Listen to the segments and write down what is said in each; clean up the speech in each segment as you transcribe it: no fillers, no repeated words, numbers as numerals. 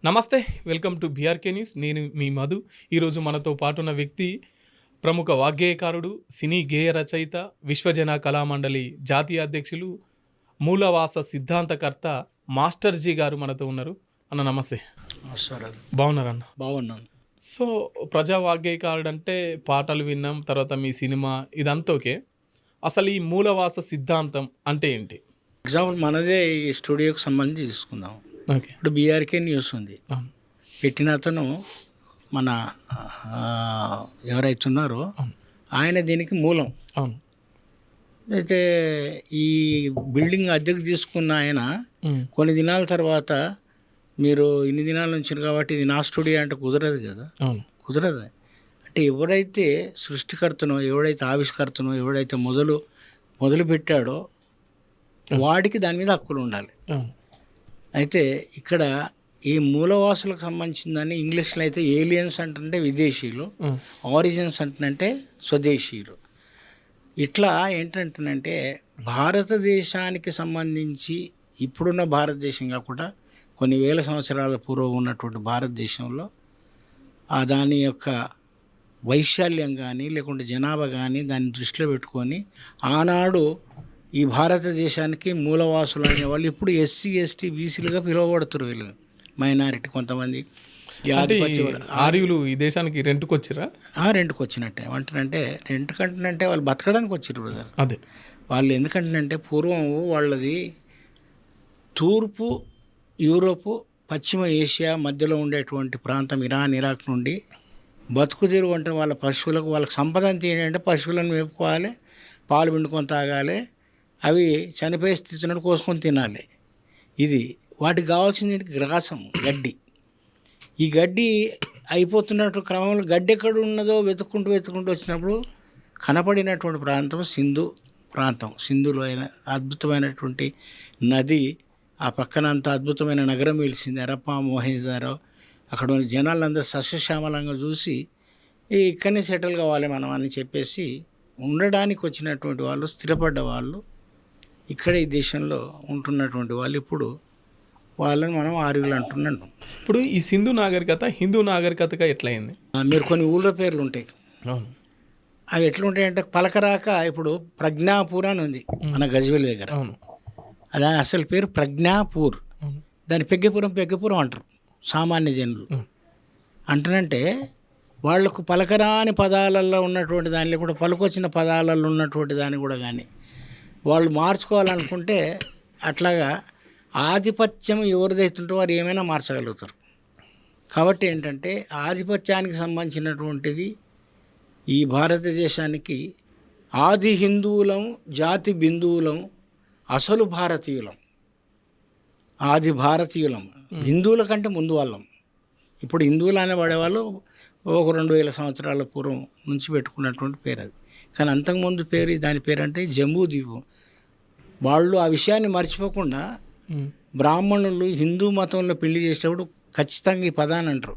నమస్తే, welcome to BRK news. నేను మీ మధు. ఈరోజు మనతో పాటున్న వ్యక్తి ప్రముఖ వాగ్గేయకారుడు, సినీ గేయ రచయిత, విశ్వజన కళామండలి జాతీయ అధ్యక్షులు, మూలవాస సిద్ధాంతకర్త మాస్టర్ జీ గారు మనతో ఉన్నారు. అన్న నమస్తే. బాగున్నారన్న? బాగున్నాను. సో ప్రజా వాగ్గేయకారుడు అంటే పాటలు విన్నాం, తర్వాత మీ సినిమా ఇదంతా ఓకే. అసలు ఈ మూలవాస సిద్ధాంతం అంటే ఏంటి? ఎగ్జాంపుల్ మనదే ఈ స్టూడియోకి సంబంధించి తీసుకుందాం. ఓకే. ఇప్పుడు బీఆర్కే న్యూస్ ఉంది, పెట్టిన అతను మన ఎవరైతే ఉన్నారో ఆయన దీనికి మూలం. అవును. అయితే ఈ బిల్డింగ్ అద్దెకు తీసుకున్న ఆయన కొన్ని దినాల తర్వాత మీరు ఇన్ని దినాల నుంచి కాబట్టి ఇది నా స్టూడియో అంటే కుదరదు కదా. అవును, కుదరదు. అంటే ఎవరైతే సృష్టికర్తనో, ఎవడైతే ఆవిష్కర్తనో, ఎవడైతే మొదలు పెట్టాడో వాడికి దాని మీద హక్కులు ఉండాలి. అయితే ఇక్కడ ఈ మూలవాసులకు సంబంధించిందని ఇంగ్లీష్లో అయితే ఏలియన్స్ అంటే విదేశీయులు, ఆరిజిన్స్ అంటే స్వదేశీయులు. ఇట్లా ఏంటంటేనంటే భారతదేశానికి సంబంధించి ఇప్పుడున్న భారతదేశం కాకుండా కొన్ని వేల సంవత్సరాల పూర్వం ఉన్నటువంటి భారతదేశంలో దాని యొక్క వైశాల్యం కానీ లేకుంటే జనాభా కానీ దాన్ని దృష్టిలో పెట్టుకొని ఆనాడు ఈ భారతదేశానికి మూలవాసులు అనేవాళ్ళు ఇప్పుడు ఎస్సీ ఎస్టీ బీసీలుగా పిలువబడుతున్నారు. వీళ్ళు మైనారిటీ కొంతమంది. ఆర్యులు ఈ దేశానికి రెంట్కి వచ్చిరా? రెంట్కి వచ్చినట్టే. ఏమంటారంటే రెంట్ కంటే వాళ్ళు బతకడానికి వచ్చిర్రు బ్రదర్. అదే వాళ్ళు ఎందుకంటే పూర్వం వాళ్ళది తూర్పు యూరోపు, పశ్చిమ ఏషియా మధ్యలో ఉండేటువంటి ప్రాంతం ఇరాన్, ఇరాక్ నుండి బతుకు తీరు అంటే వాళ్ళ పశువులకు వాళ్ళకి సంపద అంతా ఏంటంటే పశువులను మేపుకోవాలి, పాలు పిండుకొని తాగాలి, అవి చనిపోయే స్థితిని కోసుకొని తినాలి. ఇది వాటికి కావాల్సింది గ్రాసం, గడ్డి. ఈ గడ్డి అయిపోతున్నట్టు క్రమంలో గడ్డి ఎక్కడ ఉన్నదో వెతుక్కుంటూ వచ్చినప్పుడు కనపడినటువంటి ప్రాంతం సింధు ప్రాంతం. సింధులో అయిన అద్భుతమైనటువంటి నది, ఆ పక్కన అంత అద్భుతమైన నగరం వెలిసింది హరప్ప, మొహెంజోదారో. అక్కడ ఉన్న జనాలందరూ సస్యశ్యామలంగా చూసి ఇక్కడనే సెటిల్ కావాలి మనం అని చెప్పేసి ఉండడానికి వచ్చినటువంటి వాళ్ళు, స్థిరపడ్డ వాళ్ళు, ఇక్కడ ఈ దేశంలో ఉంటున్నటువంటి వాళ్ళు ఇప్పుడు వాళ్ళని మనం ఆర్యులు అంటున్నాం. ఇప్పుడు ఈ సింధు నాగరికత హిందూ నాగరికతగా ఎట్లయింది? మీరు కొన్ని ఊళ్ళ పేర్లు ఉంటాయి. అవును. అవి ఎట్లుంటాయంటే పలకరాక ఇప్పుడు ప్రజ్ఞాపూర్ అని ఉంది మన గజ్వేల్ దగ్గర. అవును. దాని అసలు పేరు ప్రజ్ఞాపూర్. దాని పెగ్గపురం అంటారు సామాన్య జనులు. అంటనంటే వాళ్లకు పలకరాని పదాలలో ఉన్నటువంటి దానిలో కూడా పలుకొచ్చిన పదాలలో ఉన్నటువంటి దాన్ని కూడా కానీ వాళ్ళు మార్చుకోవాలనుకుంటే అట్లాగా ఆధిపత్యం ఎవరిదైతుంటే వారు ఏమైనా మార్చగలుగుతారు. కాబట్టి ఏంటంటే ఆధిపత్యానికి సంబంధించినటువంటిది ఈ భారతదేశానికి ఆది హిందువులం, జాతి బిందువులం, అసలు భారతీయులం, ఆది భారతీయులం. హిందువుల కంటే ముందు వాళ్ళం. ఇప్పుడు హిందువులు అనేవాడేవాళ్ళు ఒక 2000 సంవత్సరాల పూర్వం నుంచి పెట్టుకున్నటువంటి పేరు అది. కానీ అంతకుముందు పేరు, దాని పేరు అంటే జంబూ ద్వీపం. వాళ్ళు ఆ విషయాన్ని మర్చిపోకుండా బ్రాహ్మణులు హిందూ మతంలో పెళ్లి చేసేటప్పుడు ఖచ్చితంగా ఈ పదాన్ని అంటారు.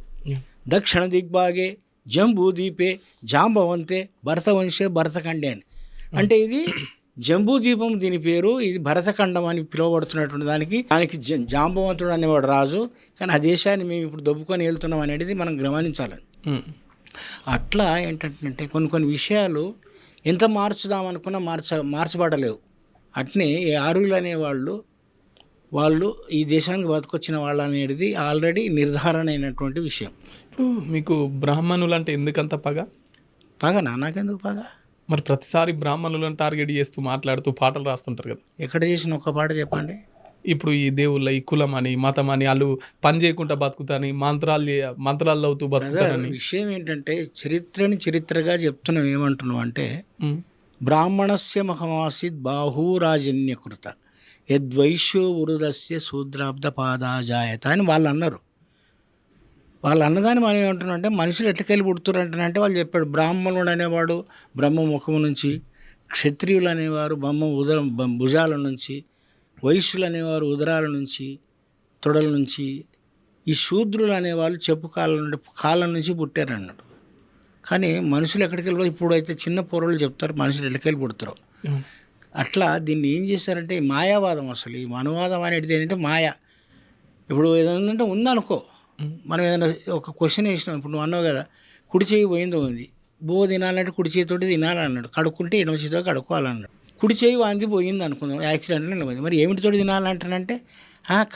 దక్షిణ దిగ్భాగే జంబూ ద్వీపే జాంబవంతే భరతవంశే భరతఖండే అని. అంటే ఇది జంబూ ద్వీపం, దీని పేరు. ఇది భరతఖండం అని పిలువబడుతున్నటువంటి దానికి జాంబవంతుడు అనేవాడు రాజు. కానీ ఆ దేశాన్ని మేము ఇప్పుడు దొబ్బుకొని వెళ్తున్నాం అనేది మనం గమనించాలి. అట్లా ఏంటంటే కొన్ని విషయాలు ఎంత మార్చుదామనుకున్నా మార్చబడలేవు. అట్నే ఈ ఆర్యులు అనేవాళ్ళు ఈ దేశానికి బతుకొచ్చిన వాళ్ళు అనేది ఆల్రెడీ నిర్ధారణ అయినటువంటి విషయం. ఇప్పుడు మీకు బ్రాహ్మణులు అంటే ఎందుకంత పగనా? నాకెందుకు పగ? మరి ప్రతిసారి బ్రాహ్మణులను టార్గెట్ చేస్తూ మాట్లాడుతూ పాటలు రాస్తుంటారు కదా. ఎక్కడ చేసిన ఒక్క పాట చెప్పండి. ఇప్పుడు ఈ దేవుళ్ళ ఈ కులం అని, మతం అని, వాళ్ళు పని చేయకుండా బతుకుతాని, మంత్రాలు అవుతూ బతుకుతారని. విషయం ఏంటంటే చరిత్రగా చెప్తున్నాం. ఏమంటున్నాం అంటే బ్రాహ్మణస్య మహమాసిద్ బాహూరాజన్యకృత యద్వైశ్యో వృదస్య శూద్రాబ్ద పాదాజాయత అని వాళ్ళు అన్నారు. వాళ్ళు అన్నదాన్ని మనం ఏమంటున్నాం అంటే మనుషులు ఎట్లకెళ్ళి పుడుతురంటే వాళ్ళు చెప్పాడు. బ్రాహ్మణుడు అనేవాడు బ్రహ్మ ముఖము నుంచి, క్షత్రియులు అనేవారు భుజాల నుంచి, వైశ్యులు అనేవారు ఉదరాల నుంచి, తొడల నుంచి, ఈ శూద్రులు అనేవాళ్ళు చెప్పు కాళ్ళ నుంచి పుట్టారన్నాడు. కానీ మనుషులు ఎక్కడికి వెళ్ళి ఇప్పుడు అయితే చిన్న పొరలు చెప్తారు మనుషులు ఎక్కడికి పుడతారు. అట్లా దీన్ని ఏం చేశారంటే మాయావాదం. అసలు ఈ మనువాదం అనేది ఏంటంటే మాయ. ఇప్పుడు ఏదంటే ఉందనుకో, మనం ఏదైనా ఒక క్వశ్చన్ వేసినాం, ఇప్పుడు నువ్వు అన్నావు కదా కుడి చేయి పోయిందో ఉంది, తినాలంటే కుడి చేతితోటి తినాలన్నాడు, కడుక్కుంటే ఎడమ చేతితో కడుక్కోవాలన్నాడు. కుడి చేయి వాంతి పోయింది అనుకుందాం, యాక్సిడెంట్లో నిలబడింది, మరి ఏమిటితోటి తినాలంటానంటే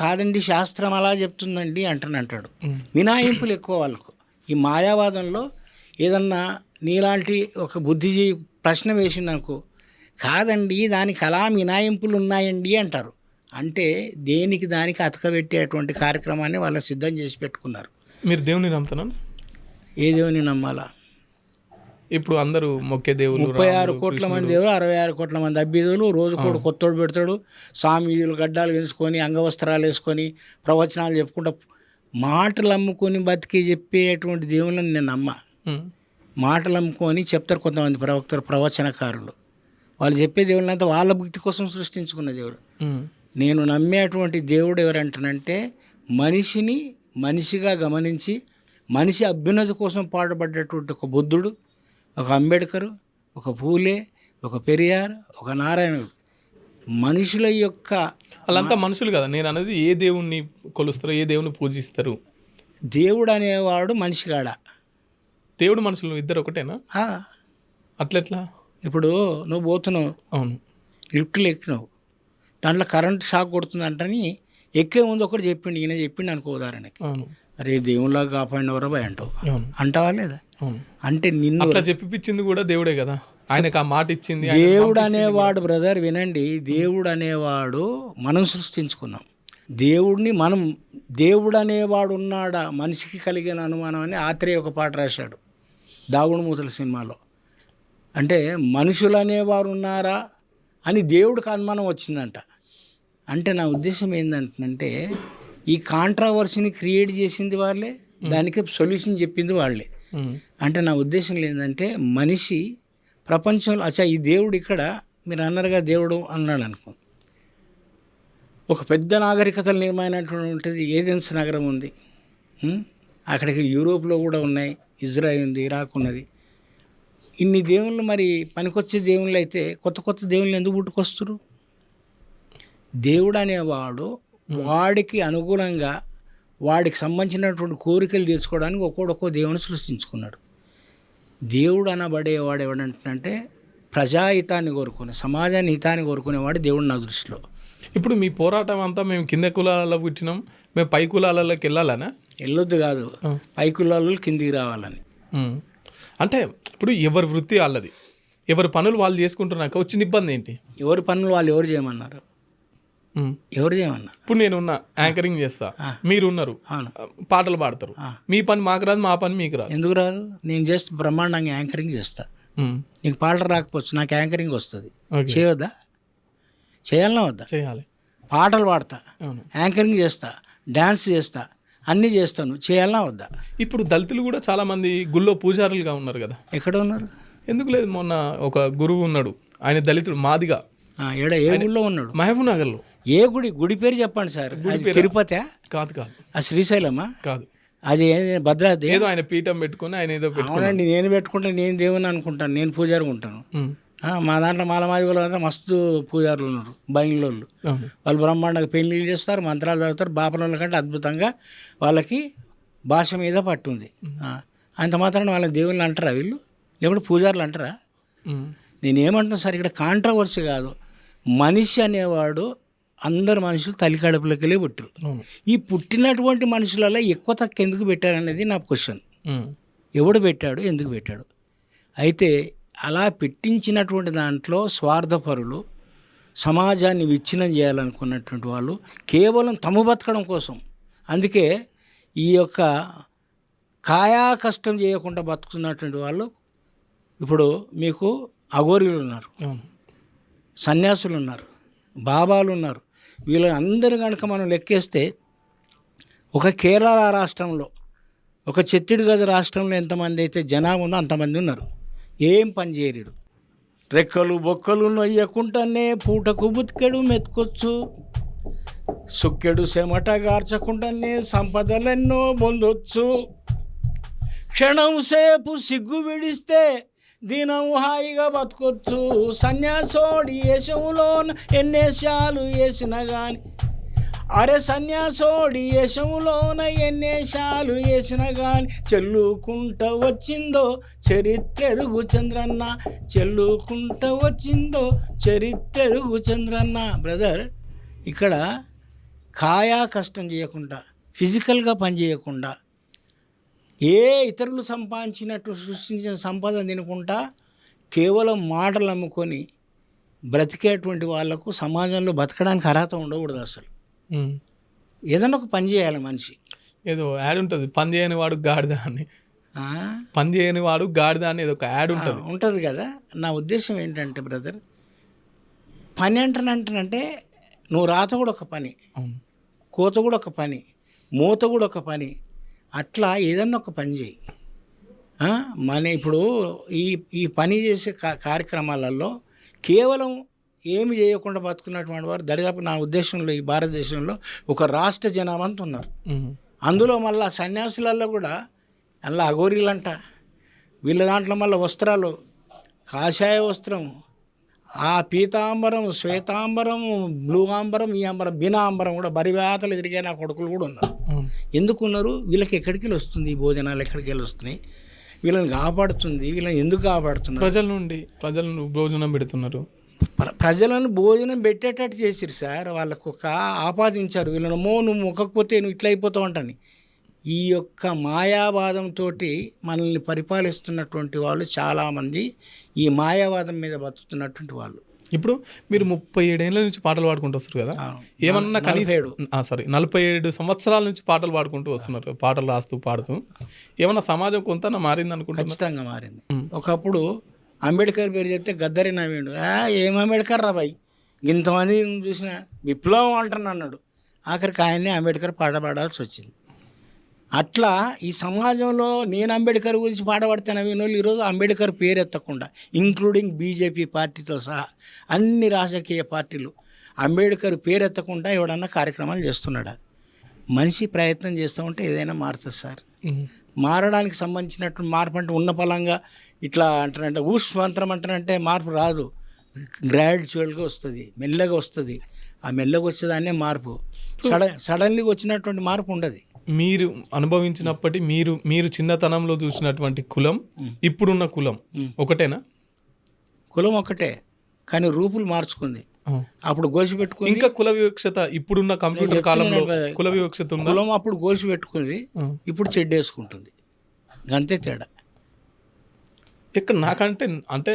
కాదండి శాస్త్రం అలా చెప్తుందండి అంటాడు. మినాయింపులు ఎక్కువ వాళ్ళకు. ఈ మాయావాదంలో ఏదన్నా నీలాంటి ఒక బుద్ధిజీవి ప్రశ్న వేసిందనుకో, కాదండి దానికి అలా మినాయింపులు ఉన్నాయండి అంటారు. అంటే దేనికి దానికి అతకబెట్టేటువంటి కార్యక్రమాన్ని వాళ్ళు సిద్ధం చేసి పెట్టుకున్నారు. మీరు దేవుని నమ్ముతున్నాను? ఏ దేవుని నమ్మాలా? ఇప్పుడు అందరూ మొక్కే దేవుళ్ళు 36 కోట్ల మంది దేవుడు, 66 కోట్ల మంది అభ్యర్థులు, రోజుకోడు కొత్తోడు పెడతాడు, సామీయులు గడ్డాలు వేసుకొని అంగవస్త్రాలు వేసుకొని ప్రవచనాలు చెప్పుకుంటా మాటలు అమ్ముకొని బతికి చెప్పేటువంటి దేవుళ్ళని నేను నమ్మ. మాటలు అమ్ముకొని చెప్తారు కొంతమంది ప్రవక్తలు, ప్రవచనకారులు. వాళ్ళు చెప్పే దేవుళ్ళంతా వాళ్ళ భక్తి కోసం సృష్టించుకున్న దేవుడు. నేను నమ్మేటువంటి దేవుడు ఎవరంటానంటే మనిషిని మనిషిగా గమనించి మనిషి అభ్యున్నతి కోసం పాటుపడ్డటువంటి ఒక బుద్ధుడు, ఒక అంబేద్కర్, ఒక పూలే, ఒక పెరియార్, ఒక నారాయణుడు. మనుషుల యొక్క వాళ్ళంతా మనుషులు కదా. నేను అనేది ఏ దేవుణ్ణి కొలుస్తారో, ఏ దేవుని పూజిస్తారు? దేవుడు అనేవాడు మనిషిగాడ. దేవుడు మనుషులు ఇద్దరు ఒకటేనా? అట్లెట్లా? ఇప్పుడు నువ్వు పోతున్నావు, అవును, లిఫ్ట్లో ఎక్కినావు, దాంట్లో కరెంట్ షాక్ కొడుతుందంటని ఎక్కే ముందు ఒకటి చెప్పిండు, ఈయన చెప్పిండు అనుకో ఉదాహరణకి, అవును, అరే దేవుళ్ళగా కాపాడినవరా భయ అంటావు, అంటావా లేదా? అంటే నిన్ను అట్లా చెప్పిపించింది కూడా దేవుడే కదా, ఆయనకు ఆ మాట ఇచ్చింది. దేవుడు అనేవాడు బ్రదర్ వినండి, దేవుడు అనేవాడు మనం సృష్టించుకున్నాం. దేవుడిని మనం, దేవుడు అనేవాడు ఉన్నాడా మనిషికి కలిగిన అనుమానం అని ఆత్రేయ ఒక పాట రాశాడు దాగుడు మూతల సినిమాలో. అంటే మనుషులు అనేవారు ఉన్నారా అని దేవుడికి అనుమానం వచ్చిందంట. అంటే నా ఉద్దేశం ఏంటంటే ఈ కాంట్రావర్సీని క్రియేట్ చేసింది వాళ్ళే, దానికి సొల్యూషన్ చెప్పింది వాళ్ళే. అంటే నా ఉద్దేశం ఏంటంటే మనిషి ప్రపంచంలో ఈ దేవుడు ఇక్కడ మీరు అన్నారుగా దేవుడు అన్నాడు అనుకో, ఒక పెద్ద నాగరికతలు నిర్మాణమైనటువంటిది ఏథెన్స్ నగరం ఉంది, అక్కడికి యూరోప్లో కూడా ఉన్నాయి, ఇజ్రాయిల్ ఉంది, ఇరాక్ ఉన్నది. ఇన్ని దేవుళ్ళు మరి పనికొచ్చే దేవుళ్ళు అయితే కొత్త కొత్త దేవుళ్ళు ఎందుకు పుట్టుకొస్తారు? దేవుడు అనేవాడు వాడికి అనుగుణంగా వాడికి సంబంధించినటువంటి కోరికలు తీర్చుకోవడానికి ఒక్కొక్క దేవుని సృష్టించుకున్నాడు. దేవుడు అనబడేవాడు ఎవడంటే ప్రజాహితాన్ని కోరుకునే, సమాజాన్ని హితాన్ని కోరుకునేవాడు దేవుడు నా దృష్టిలో. ఇప్పుడు మీ పోరాటం అంతా మేము కింద కులాలలో పుట్టినాం, మేము పై కులాలలోకి వెళ్ళాలనా? వెళ్ళొద్దు కాదు, పై కులాలలో కిందికి రావాలని. అంటే ఇప్పుడు ఎవరి వృత్తి వాళ్ళది, ఎవరి పనులు వాళ్ళు చేసుకుంటున్నాక వచ్చిన ఇబ్బంది ఏంటి? ఎవరి పనులు వాళ్ళు ఎవరు చేయమన్నారు? ఎవరు చేయమన్నారు? ఇప్పుడు నేను ఉన్నా, యాంకరింగ్ చేస్తా, మీరు ఉన్నారు, పాటలు పాడతారు, మీ పని మాకు రాదు, మా పని మీకు రాదు. ఎందుకు రాదు? నేను చేస్తే బ్రహ్మాండంగా యాంకరింగ్ చేస్తా. నీకు పాటలు రాకపోవచ్చు, నాకు యాంకరింగ్ వస్తుంది. చేయవద్దా? చేయాలన్నా వద్దా? చేయాలి. పాటలు పాడతా, యాంకరింగ్ చేస్తా, డ్యాన్స్ చేస్తా, అన్నీ చేస్తాను, చేయాలన్నా వద్దా? ఇప్పుడు దళితులు కూడా చాలా మంది గుళ్ళో పూజారులుగా ఉన్నారు కదా. ఎక్కడ ఉన్నారు? ఎందుకు లేదు, మొన్న ఒక గురువు ఉన్నాడు, ఆయన దళితుడు, మాదిగా. ఏ గుడిలో ఉన్నాడు? మహబూబ్ నగర్లో. ఏ గుడి? గుడి పేరు చెప్పండి సార్. తిరుపతి కాదు? కాదు. శ్రీశైలమా? కాదు. అది భద్రాద్రి. ఏదో ఆయన పీఠం పెట్టుకుని ఆయన ఏదో అవునండి, నేను పెట్టుకుంటే నేను దేవుని అనుకుంటాను, నేను పూజారిగా ఉంటాను. మా దాంట్లో మాలమాదిగోళ్ళు అంటే మస్తు పూజారులు ఉన్నారు, బయలుళ్ళు. వాళ్ళు బ్రహ్మాండంగా పెళ్ళిళ్ళు చేస్తారు, మంత్రాలు చదువుతారు, బాపనోళ్ళ కంటే అద్భుతంగా వాళ్ళకి భాష మీద పట్టుంది. అంత మాత్రాన వాళ్ళ దేవుళ్ళు అంటారా వీళ్ళు? లేకపోతే పూజారులు అంటారా? నేనేమంటున్నా సార్, ఇక్కడ కాంట్రవర్సీ కాదు. మనిషి అనేవాడు అందరు మనుషులు తల్లి కడుపులకెళ్ళి పుట్టారు. ఈ పుట్టినటువంటి మనుషులలో ఎక్కువ తక్కువ ఎందుకు పెట్టారనేది నా క్వశ్చన్. ఎవడు పెట్టాడు, ఎందుకు పెట్టాడు? అయితే అలా పెట్టించినటువంటి దాంట్లో స్వార్థపరులు, సమాజాన్ని విచ్ఛిన్నం చేయాలనుకున్నటువంటి వాళ్ళు కేవలం తమ బతకడం కోసం, అందుకే ఈ యొక్క కాయా కష్టం చేయకుండా బతుకుతున్నటువంటి వాళ్ళు ఇప్పుడు మీకు అఘోరీలు ఉన్నారు, సన్యాసులు ఉన్నారు, బాబాలు ఉన్నారు. వీళ్ళని అందరూ కనుక మనం లెక్కేస్తే ఒక కేరళ రాష్ట్రంలో, ఒక ఛత్తీస్గఢ్ రాష్ట్రంలో ఎంతమంది అయితే జనాభా ఉందో అంతమంది ఉన్నారు. ఏం పని చేయరు. రెక్కలు బొక్కలు నొయ్యకుండానే పూటకు బుతికెడు మెతుకొచ్చు, సుక్కెడు చెమట గార్చకుండానే సంపదలెన్నో పొందొచ్చు, క్షణం సేపు సిగ్గు విడిస్తే దినం హాయిగా బతకొచ్చు, సన్యాసోడి వేషంలోన ఎన్నేసాలు వేసినా కానీ అరే సన్యాసోడి యశములోన ఎన్నేషాలు వేసిన గాని చెల్లుకుంట వచ్చిందో చరిత్రెరుగు చంద్రన్న, చెల్లుకుంట వచ్చిందో చరిత్రెరుగు చంద్రన్న. బ్రదర్, ఇక్కడ కాయా కష్టం చేయకుండా, ఫిజికల్గా పని చేయకుండా, ఏ ఇతరులు సంపాదించినట్టు సృష్టించిన సంపద తినకుండా కేవలం మాటలు అమ్ముకొని బ్రతికేటువంటి వాళ్ళకు సమాజంలో బతకడానికి అర్హత ఉండకూడదు అసలు. ఏదైనా ఒక పని చేయాలి మనిషి. ఏదో యాడ్ ఉంటుంది, పని చేయని వాడు గాడిద అని, పని చేయని వాడు గాడిద అని ఏదో ఒక యాడ్ ఉంటుంది ఉంటుంది కదా. నా ఉద్దేశం ఏంటంటే బ్రదర్, పని అంటానంటే నువ్వు రాత కూడా ఒక పని, కోత కూడా ఒక పని, మూత కూడా ఒక పని. అట్లా ఏదన్నా ఒక పని చేయి. మన ఇప్పుడు ఈ పని చేసే కార్యక్రమాలలో కేవలం ఏమి చేయకుండా బతుకున్నటువంటి వారు దరిదాపు నా ఉద్దేశంలో ఈ భారతదేశంలో ఒక రాష్ట్ర జనాభా ఉన్నారు. అందులో మళ్ళీ సన్యాసులలో కూడా అలా అఘోరీలంట. వీళ్ళ దాంట్లో మళ్ళీ వస్త్రాలు, కాషాయ వస్త్రం, ఆ పీతాంబరం, శ్వేతాంబరం, బ్లూ ఆంబరం, ఈ అంబరం, బినాంబరం కూడా బరివేతలు ఎదిరిగే నా కొడుకులు కూడా ఉన్నారు. ఎందుకు ఉన్నారు? వీళ్ళకి ఎక్కడికి వెళ్ళి వస్తుంది ఈ భోజనాలు, ఎక్కడికి వెళ్ళి వస్తున్నాయి, వీళ్ళని కాపాడుతుంది, వీళ్ళని ఎందుకు కాపాడుతున్నారు? ప్రజలను భోజనం పెడుతున్నారు. ప్రజలను భోజనం పెట్టేటట్టు చేసిరు సార్. వాళ్ళకు ఒక ఆపాదించారు, వీళ్ళని నువ్వు మొక్కకపోతే నువ్వు ఇట్లా అయిపోతావు అంటని. ఈ యొక్క మాయావాదంతో మనల్ని పరిపాలిస్తున్నటువంటి వాళ్ళు చాలామంది ఈ మాయావాదం మీద బతుకుతున్నటువంటి వాళ్ళు. ఇప్పుడు మీరు 37 ఏళ్ళ నుంచి పాటలు పాడుకుంటూ వస్తారు కదా, ఏమన్నా కనీసం 47 సంవత్సరాల నుంచి పాటలు పాడుకుంటూ వస్తున్నారు, పాటలు రాస్తూ పాడుతూ. ఏమన్నా సమాజం కొంత మారింది అనుకుంటా? ఖచ్చితంగా మారింది. ఒకప్పుడు అంబేద్కర్ పేరు చెప్తే గద్దరి నవ్వాడు, ఏం అంబేద్కర్ రా బాయ్, ఇంతమంది చూసిన విప్లవం అంటాను అన్నాడు. ఆఖరికి ఆయన్ని అంబేద్కర్ పాట పాడాల్సి వచ్చింది. అట్లా ఈ సమాజంలో నేను అంబేద్కర్ గురించి పాడబడితేనే వినోళ్ళు ఈరోజు అంబేద్కర్ పేరు ఎత్తకుండా, ఇంక్లూడింగ్ బీజేపీ పార్టీతో సహా అన్ని రాజకీయ పార్టీలు అంబేద్కర్ పేరు ఎత్తకుండా ఎవడన్నా కార్యక్రమాలు చేస్తున్నాడా? మనిషి ప్రయత్నం చేస్తూ ఉంటే ఏదైనా మారుతుంది సార్. మారడానికి సంబంధించినటువంటి మార్పు అంటే ఉన్న పలంగా ఇట్లా అంటారంటే మంత్రం అంటారంటే మార్పు రాదు, గ్రాడ్యువల్గా వస్తుంది, మెల్లగా వస్తుంది. ఆ మెల్లగా వచ్చేదాన్నే మార్పు. సడన్లీగా వచ్చినటువంటి మార్పు ఉండదు. మీరు అనుభవించినప్పటి మీరు చిన్నతనంలో చూసినటువంటి కులం ఇప్పుడున్న కులం ఒకటేనా? కులం ఒకటే, కానీ రూపులు మార్చుకుంది. అప్పుడు గోసి పెట్టుకుంది. ఇంకా కుల వివక్షత ఇప్పుడున్న కంప్యూటర్ కాలంలో కుల వివక్షత ఉంది. కులం అప్పుడు గోసి పెట్టుకుంది, ఇప్పుడు చెడ్డేసుకుంటుంది, అంతే తేడా. ఇక్కడ నాకంటే అంటే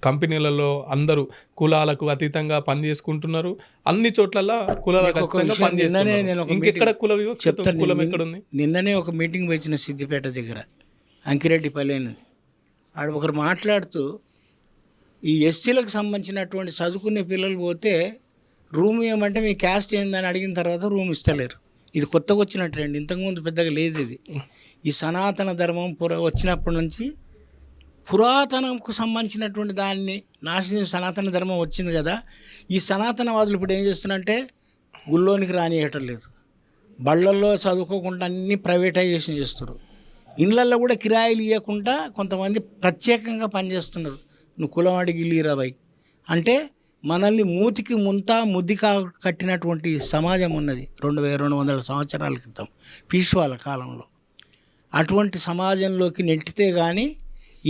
కంపెనీలలో అందరూ కులాలకు అతీతంగా పని చేసుకుంటున్నారు, అన్ని చోట్ల కులాలకు అతీతంగా పని చేస్తున్నారు. ఇంకెక్కడ కుల వివక్షత, కులం ఎక్కడుంది? నిన్ననే ఒక మీటింగ్ వచ్చిన సిద్దిపేట దగ్గర అంకిరెడ్డిపల్లి అనేది, ఆడ ఒకరు మాట్లాడుతూ ఈ ఎస్సీలకు సంబంధించినటువంటి చదువుకునే పిల్లలు పోతే రూమ్ ఇవ్వమంటే మీ క్యాస్ట్ ఏందని అడిగిన తర్వాత రూమ్ ఇస్తలేరు. ఇది కొత్తగా వచ్చిన ట్రెండ్, ఇంతకుముందు పెద్దగా లేదు ఇది. ఈ సనాతన ధర్మం వచ్చినప్పటి నుంచి పురాతనంకు సంబంధించినటువంటి దాన్ని నాశనం సనాతన ధర్మం వచ్చింది కదా. ఈ సనాతనవాదులు ఇప్పుడు ఏం చేస్తున్నారంటే గుళ్ళోనికి రానియటం లేదు, బళ్ళల్లో చదువుకోకుండా అన్నీ ప్రైవేటైజేషన్ చేస్తారు, ఇళ్ళల్లో కూడా కిరాయిలు ఇవ్వకుండా కొంతమంది ప్రత్యేకంగా పనిచేస్తున్నారు. నువ్వు కులం అడిగి లీరాబాయ్ అంటే మనల్ని మూతికి ముద్ది కట్టినటువంటి సమాజం ఉన్నది 2200 సంవత్సరాల క్రితం పీష్వాల కాలంలో. అటువంటి సమాజంలోకి నెట్టితే కానీ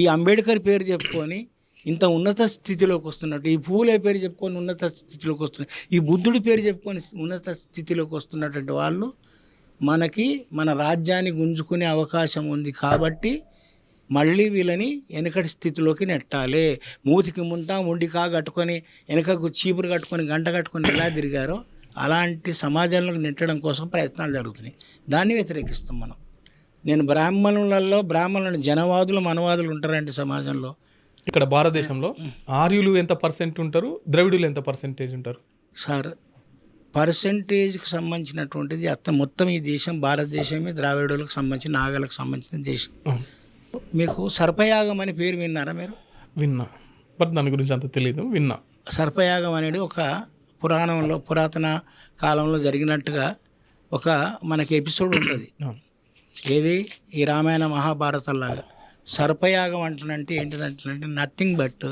ఈ అంబేద్కర్ పేరు చెప్పుకొని ఇంత ఉన్నత స్థితిలోకి వస్తున్నట్టు, ఈ పూలే పేరు చెప్పుకొని ఉన్నత స్థితిలోకి వస్తున్నారు, ఈ బుద్ధుడి పేరు చెప్పుకొని ఉన్నత స్థితిలోకి వస్తున్నటువంటి వాళ్ళు మనకి మన రాజ్యాన్ని గుంజుకునే అవకాశం ఉంది. కాబట్టి మళ్ళీ వీళ్ళని వెనకటి స్థితిలోకి నెట్టాలి. మూతికి ముండికా కట్టుకొని వెనకకు చీపురు కట్టుకొని గంట కట్టుకొని ఎలా తిరిగారో అలాంటి సమాజంలోకి నెట్టడం కోసం ప్రయత్నాలు జరుగుతున్నాయి. దాన్ని వ్యతిరేకిస్తాం మనం. నేను బ్రాహ్మణులను జనవాదులు మనవాదులు ఉంటారండి సమాజంలో. ఇక్కడ భారతదేశంలో ఆర్యులు ఎంత పర్సెంట్ ఉంటారు, ద్రవిడులు ఎంత పర్సెంటేజ్ ఉంటారు సార్? పర్సెంటేజ్కి సంబంధించినటువంటిది మొత్తం ఈ దేశం భారతదేశమే ద్రావిడులకు సంబంధించిన, నాగాలకు సంబంధించిన దేశం. మీకు సర్పయాగం అని పేరు విన్నారా మీరు? విన్నా, బట్ దాని గురించి అంత తెలియదు. విన్నా. సర్పయాగం అనేది ఒక పురాతన కాలంలో జరిగినట్టుగా ఒక మనకి ఎపిసోడ్ ఉంటుంది. ఏది ఈ రామాయణ మహాభారతంలాగా. సర్పయాగం అంటే ఏంటిదంటే నథింగ్ బట్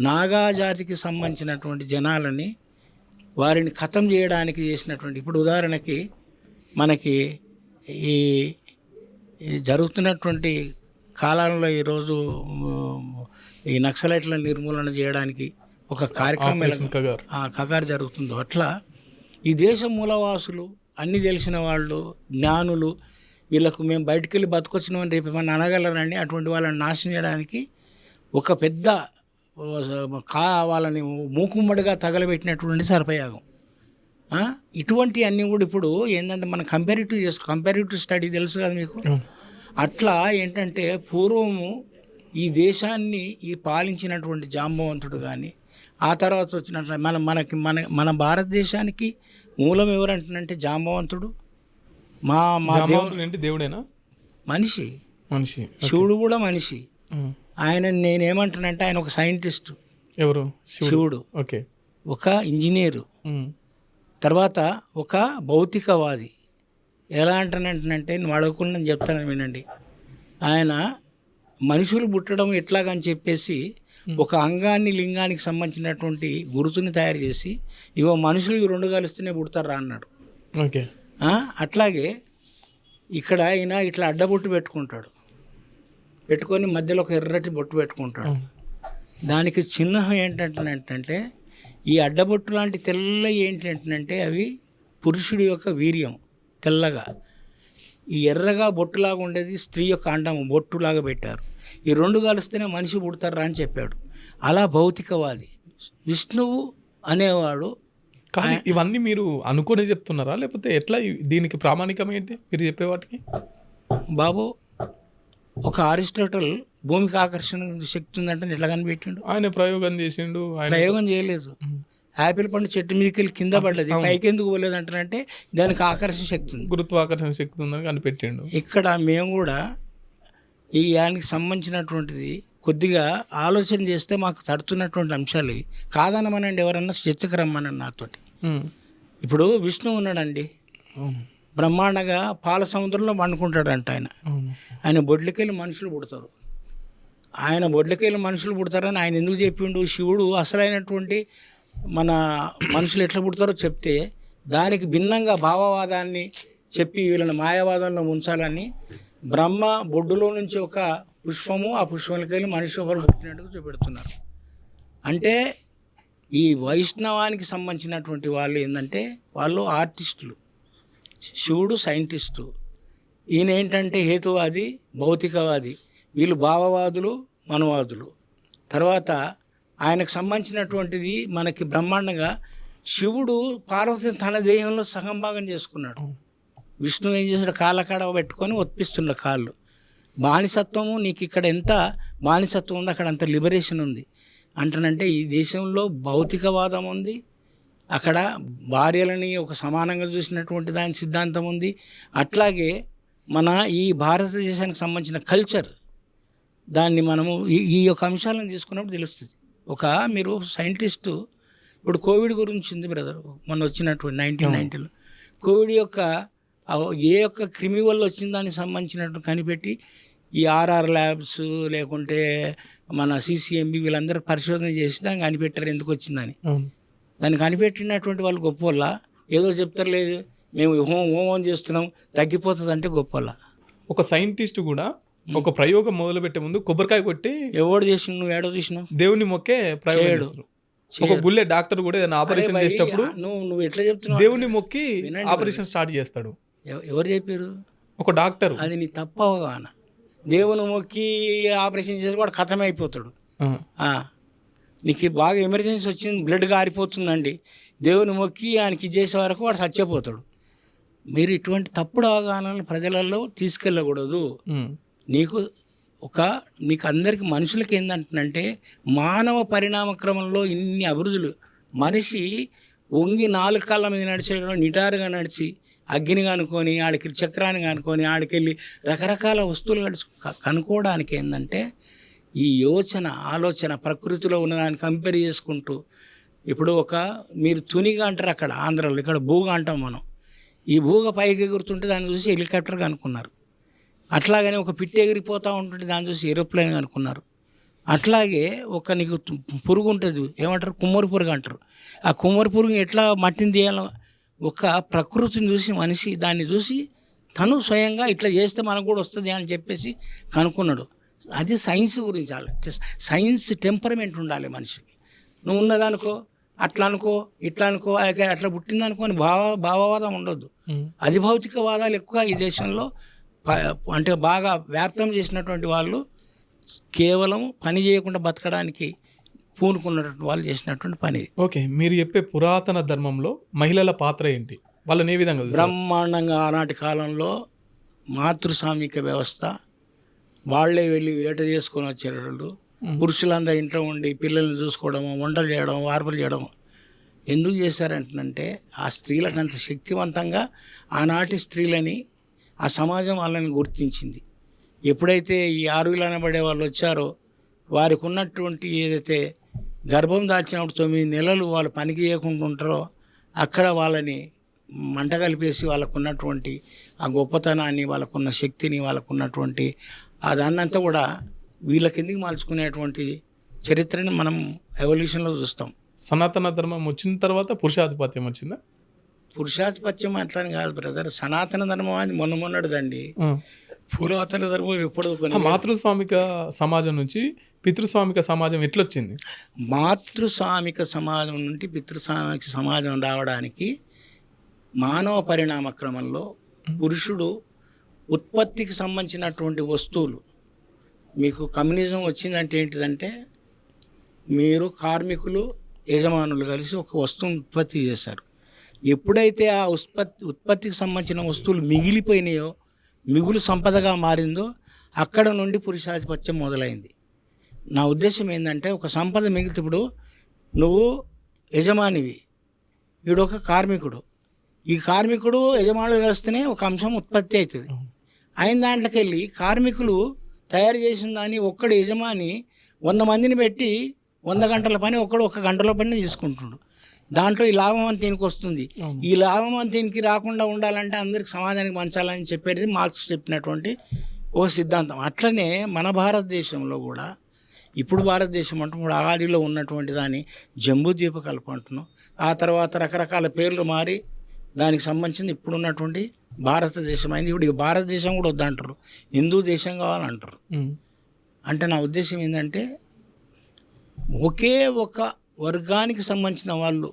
నాగా జాతికి సంబంధించినటువంటి జనాలని వారిని ఖతం చేయడానికి చేసినటువంటి, ఇప్పుడు ఉదాహరణకి మనకి ఈ ఈ జరుగుతున్నటువంటి కాలంలో ఈరోజు ఈ నక్సలైట్ల నిర్మూలన చేయడానికి ఒక కార్యక్రమం కగారు జరుగుతుందో, అట్లా ఈ దేశ మూలవాసులు, అన్నీ తెలిసిన వాళ్ళు, జ్ఞానులు, వీళ్ళకు మేము బయటికి వెళ్ళి బతుకొచ్చినామని రేపు ఏమన్నా అనగలరని అటువంటి వాళ్ళని నాశనం చేయడానికి ఒక పెద్ద వాళ్ళని మూకుమ్మడిగా తగలబెట్టినటువంటి సర్పయాగం. ఇటువంటి అన్నీ కూడా ఇప్పుడు ఏంటంటే మనం కంపారిటివ్ స్టడీ తెలుసు కదా మీకు. అట్లా ఏంటంటే పూర్వము ఈ దేశాన్ని ఈ పాలించినటువంటి జాంబవంతుడు కానీ, ఆ తర్వాత వచ్చినట్టు మన భారతదేశానికి మూలం ఎవరంటే జాంబవంతుడు. మా దేవుడేనా? మనిషి. శివుడు కూడా మనిషి. ఆయన నేనేమంటానంటే ఆయన ఒక సైంటిస్ట్. ఎవరు? శివుడు. ఓకే. ఒక ఇంజనీరు, తర్వాత ఒక భౌతికవాది. ఎలా అంటానంటే నువ్వు అడగకుండా నేను చెప్తాను వినండి. ఆయన మనుషులు పుట్టడం ఎట్లాగని చెప్పేసి ఒక అంగాన్ని, లింగానికి సంబంధించినటువంటి గుర్తుని తయారు చేసి, ఇవో మనుషులు ఈ రెండు కలిస్తేనే పుడతారా అన్నాడు. ఓకే. అట్లాగే ఇక్కడ ఆయన ఇట్లా అడ్డబొట్టు పెట్టుకుంటాడు, పెట్టుకొని మధ్యలో ఒక ఎర్రటి బొట్టు పెట్టుకుంటాడు. దానికి చిహ్నం ఏంటంటే ఈ అడ్డబొట్టు లాంటి తెల్ల ఏంటంటే అవి పురుషుడి యొక్క వీర్యం, తెల్లగా. ఈ ఎర్రగా బొట్టులాగా ఉండేది స్త్రీ యొక్క అండము, బొట్టులాగా పెట్టారు. ఈ రెండు కలిస్తేనే మనిషి పుడతారా అని చెప్పాడు. అలా భౌతికవాది. విష్ణువు అనేవాడు. కానీ ఇవన్నీ మీరు అనుకునే చెప్తున్నారా, లేకపోతే ఎట్లా? దీనికి ప్రామాణికం ఏంటి మీరు చెప్పేవాటికి? బాబు, ఒక అరిస్టాటిల్ భూమికి ఆకర్షణ శక్తి ఉందంటే ఎట్లా కనిపెట్టిండు? ఆయన ప్రయోగం చేసిండు. ప్రయోగం చేయలేదు. యాపిల్ పండు చెట్టు మీదకి వెళ్ళి కింద పడ్డది, పైకి ఎందుకు పోలేదు అంటారంటే దానికి ఆకర్షణ శక్తి ఉంది, గురుత్వాకర్షణ శక్తి ఉందని కనిపెట్టిండు. ఇక్కడ మేము కూడా ఈ యానికి సంబంధించినటువంటిది కొద్దిగా ఆలోచన చేస్తే మాకు తడుతున్నటువంటి అంశాలు ఇవి. కాదనమనండి, ఎవరన్నా చర్చకు రమ్మనండి నాతోటి. ఇప్పుడు విష్ణువు ఉన్నాడండి, బ్రహ్మాండంగా పాల సముద్రంలో పండుకుంటాడంట ఆయన. ఆయన బొడ్లకెళ్ళి మనుషులు పుడతారు. ఆయన బొడ్లకెళ్ళి మనుషులు పుడతారని ఆయన ఎందుకు చెప్పిండు? శివుడు అసలైనటువంటి మన మనుషులు ఎట్లా పుడతారో చెప్తే దానికి భిన్నంగా భావవాదాన్ని చెప్పి వీళ్ళని మాయావాదంలో ఉంచాలని బ్రహ్మ బొడ్డులో నుంచి ఒక పుష్పము, ఆ పుష్పంలోకి వెళ్ళి మనిషి ఒకరు పుట్టినట్టుగా చూపెడుతున్నారు. అంటే ఈ వైష్ణవానికి సంబంధించినటువంటి వాళ్ళు ఏంటంటే వాళ్ళు ఆర్టిస్టులు, శివుడు సైంటిస్టు, ఈయన ఏంటంటే హేతువాది, భౌతికవాది. వీళ్ళు భావవాదులు, మనువాదులు. తర్వాత ఆయనకు సంబంధించినటువంటిది మనకి బ్రహ్మాండంగా శివుడు పార్వతిని తన దేహంలో సగం భాగం చేసుకున్నాడు. విష్ణువు ఏం చేశాడు? కాళ్ళకాడ పెట్టుకొని ఒప్పిస్తున్న కాళ్ళు. బానిసత్వము, నీకు ఇక్కడ ఎంత బానిసత్వం ఉంది అక్కడ అంత లిబరేషన్ ఉంది అంటానంటే ఈ దేశంలో భౌతికవాదం ఉంది, అక్కడ భార్యలని ఒక సమానంగా చూసినటువంటి దాని సిద్ధాంతం ఉంది. అట్లాగే మన ఈ భారతదేశానికి సంబంధించిన కల్చర్, దాన్ని మనము ఈ యొక్క అంశాలను తీసుకున్నప్పుడు తెలుస్తుంది. మీరు సైంటిస్టు, ఇప్పుడు కోవిడ్ గురించి ఉంది బ్రదర్, మొన్న వచ్చినటువంటి 1990లో కోవిడ్ యొక్క ఏ యొక్క క్రిమి వల్ల వచ్చిన దానికి సంబంధించినట్టు కనిపెట్టి ఈ ఆర్ఆర్ ల్యాబ్స్ లేకుంటే మన సిసిఎంబి వీళ్ళందరూ పరిశోధన చేసి దాన్ని కనిపెట్టారు ఎందుకు వచ్చిందని. దాన్ని కనిపెట్టినటువంటి వాళ్ళు గొప్ప వాళ్ళ, ఏదో చెప్తారు లేదు మేము హోమం చేస్తున్నాం తగ్గిపోతుంది అంటే గొప్ప వాళ్ళ. ఒక సైంటిస్ట్ కూడా ఒక ప్రయోగం మొదలు పెట్టే ముందు కొబ్బరికాయ కొట్టి ఎవడు చేసిన, నువ్వు ఏడో చూసినావు? దేవుని మొక్కే ప్రయోగం. ఒక గుళ్ళే డాక్టర్ కూడా ఏదైనా ఆపరేషన్ చేసేటప్పుడు నువ్వు ఎట్లా చెప్తున్నావు? దేవుని మొక్కి ఆపరేషన్ స్టార్ట్ చేస్తాడు. ఎవరు చెప్పారు? ఒక డాక్టర్. అది నీ తప్పవగాన. దేవుని మొక్కి ఆపరేషన్ చేసి వాడు ఖతమైపోతాడు. నీకు బాగా ఎమర్జెన్సీ వచ్చింది, బ్లడ్ గారిపోతుందండి, దేవుని మొక్కి ఆయనకి చేసే వరకు వాడు చచ్చిపోతాడు. మీరు ఇటువంటి తప్పుడు అవగాహనలు ప్రజలలో తీసుకెళ్ళకూడదు. మీకు అందరికీ మనుషులకి ఏంటంటే మానవ పరిణామ క్రమంలో ఇన్ని అభివృద్ధులు, మనిషి వంగి 4 కాళ్ళ మీద నడిచేయడం, నిటారుగా నడిచి అగ్గిని కనుక్కొని ఆడికి చక్రాన్ని కనుక్కొని ఆడికెళ్ళి రకరకాల వస్తువులు కనుక్కోవడానికి ఏంటంటే ఈ ఆలోచన ప్రకృతిలో ఉన్నదాన్ని కంపేర్ చేసుకుంటూ, ఇప్పుడు మీరు తునిగా అంటారు అక్కడ ఆంధ్రాలో, ఇక్కడ భూగా అంటాం మనం. ఈ భూగ పైకి ఎగురుతుంటే దాన్ని చూసి హెలికాప్టర్ కనుక్కున్నారు. అట్లాగనే ఒక పిట్టి ఎగిరిపోతూ ఉంటుంటే దాన్ని చూసి ఏరోప్లేన్ కనుక్కున్నారు. అట్లాగే ఒక నీకు పురుగు ఉంటుంది, ఏమంటారు కుమ్మరి పురుగు అంటారు. ఆ కుమ్మరి పురుగు ఎట్లా మట్టిని తీయాలో, ఒక ప్రకృతిని చూసి మనిషి దాన్ని చూసి తను స్వయంగా ఇట్లా చేస్తే మనకు కూడా వస్తుంది అని చెప్పేసి కనుక్కున్నాడు. అది సైన్స్ గురించి సైన్స్ టెంపరమెంట్ ఉండాలి మనిషికి. నువ్వు ఉన్నదనుకో, అట్లా అనుకో, ఇట్లా అనుకో, అట్లా పుట్టిందనుకో అని భావవాదం ఉండొద్దు. అధిభౌతికవాదాలు ఎక్కువ ఈ దేశంలో అంటే బాగా వ్యాప్తం చేసినటువంటి వాళ్ళు కేవలం పని చేయకుండా బతకడానికి పూనుకున్నటువంటి వాళ్ళు చేసినటువంటి పని. ఓకే, మీరు చెప్పే పురాతన ధర్మంలో మహిళల పాత్ర ఏంటి, వాళ్ళని ఏ విధంగా చూస్తారు? బ్రహ్మాండంగా ఆనాటి కాలంలో మాతృసామిక వ్యవస్థ, వాళ్ళే వెళ్ళి వేట చేసుకొని వచ్చేటప్పుడు పురుషులందరూ ఇంట్లో ఉండి పిల్లల్ని చూసుకోవడం, వంటలు చేయడం, వార్పులు చేయడం. ఎందుకు చేశారంటే ఆ స్త్రీలకు అంత శక్తివంతంగా ఆనాటి స్త్రీలని ఆ సమాజం వాళ్ళని గుర్తించింది. ఎప్పుడైతే ఈ ఆరువులు అనబడే వాళ్ళు వచ్చారో వారికి ఉన్నటువంటి ఏదైతే గర్భం దాల్చినప్పుడు 9 నెలలు వాళ్ళు పనికి చేయకుండా ఉంటారో అక్కడ వాళ్ళని మంట కలిపేసి వాళ్ళకున్నటువంటి ఆ గొప్పతనాన్ని, వాళ్ళకున్న శక్తిని, వాళ్ళకున్నటువంటి దాన్నంతా కూడా వీళ్ళ కిందికి మార్చుకునేటువంటి చరిత్రని మనం ఎవల్యూషన్లో చూస్తాం. సనాతన ధర్మం వచ్చిన తర్వాత పురుషాధిపత్యం వచ్చిందా? పురుషాధిపత్యం అట్లని కాదు బ్రదర్, సనాతన ధర్మం అని మొన్నటిదండి. పురాతన ధర్మం ఎప్పుడు మాతృస్వామిక సమాజం నుంచి పితృస్వామిక సమాజం ఎట్లొచ్చింది? మాతృస్వామిక సమాజం నుండి పితృస్వామిక సమాజం రావడానికి మానవ పరిణామ క్రమంలో పురుషుడు ఉత్పత్తికి సంబంధించినటువంటి వస్తువులు, మీకు కమ్యూనిజం వచ్చిందంటే ఏంటిదంటే మీరు కార్మికులు యజమానులు కలిసి ఒక వస్తువును ఉత్పత్తి చేశారు. ఎప్పుడైతే ఆ ఉత్పత్తికి సంబంధించిన వస్తువులు మిగిలిపోయినాయో, మిగులు సంపదగా మారిందో అక్కడ నుండి పురుషాధిపత్యం మొదలైంది. నా ఉద్దేశం ఏంటంటే ఒక సంపద మిగిలితే ఇప్పుడు నువ్వు యజమానివి, వీడొక కార్మికుడు, ఈ కార్మికుడు యజమానులు కలిస్తేనే ఒక అంశం ఉత్పత్తి అవుతుంది. అయిన దాంట్లోకి వెళ్ళి కార్మికులు తయారు చేసిన దాన్ని ఒక్కడు యజమాని 100 మందిని పెట్టి 100 గంటల పని ఒక్కడు 1 గంటలో పని తీసుకుంటున్నాడు. దాంట్లో ఈ లాభం అంత దీనికి వస్తుంది. ఈ లాభం అంత దీనికి రాకుండా ఉండాలంటే అందరికి సమాజానికి పంచాలని చెప్పేది మార్క్స్ చెప్పినటువంటి ఒక సిద్ధాంతం. అట్లనే మన భారతదేశంలో కూడా ఇప్పుడు భారతదేశం అంటున్నాడు ఆదిలో ఉన్నటువంటి దాన్ని జంబూద్వీప కల్ప అంటున్నాం. ఆ తర్వాత రకరకాల పేర్లు మారి దానికి సంబంధించింది ఇప్పుడు ఉన్నటువంటి భారతదేశం అయింది. ఇప్పుడు ఇక భారతదేశం కూడా వద్దంటారు, హిందూ దేశం కావాలంటారు. అంటే నా ఉద్దేశం ఏంటంటే ఒకే ఒక వర్గానికి సంబంధించిన వాళ్ళు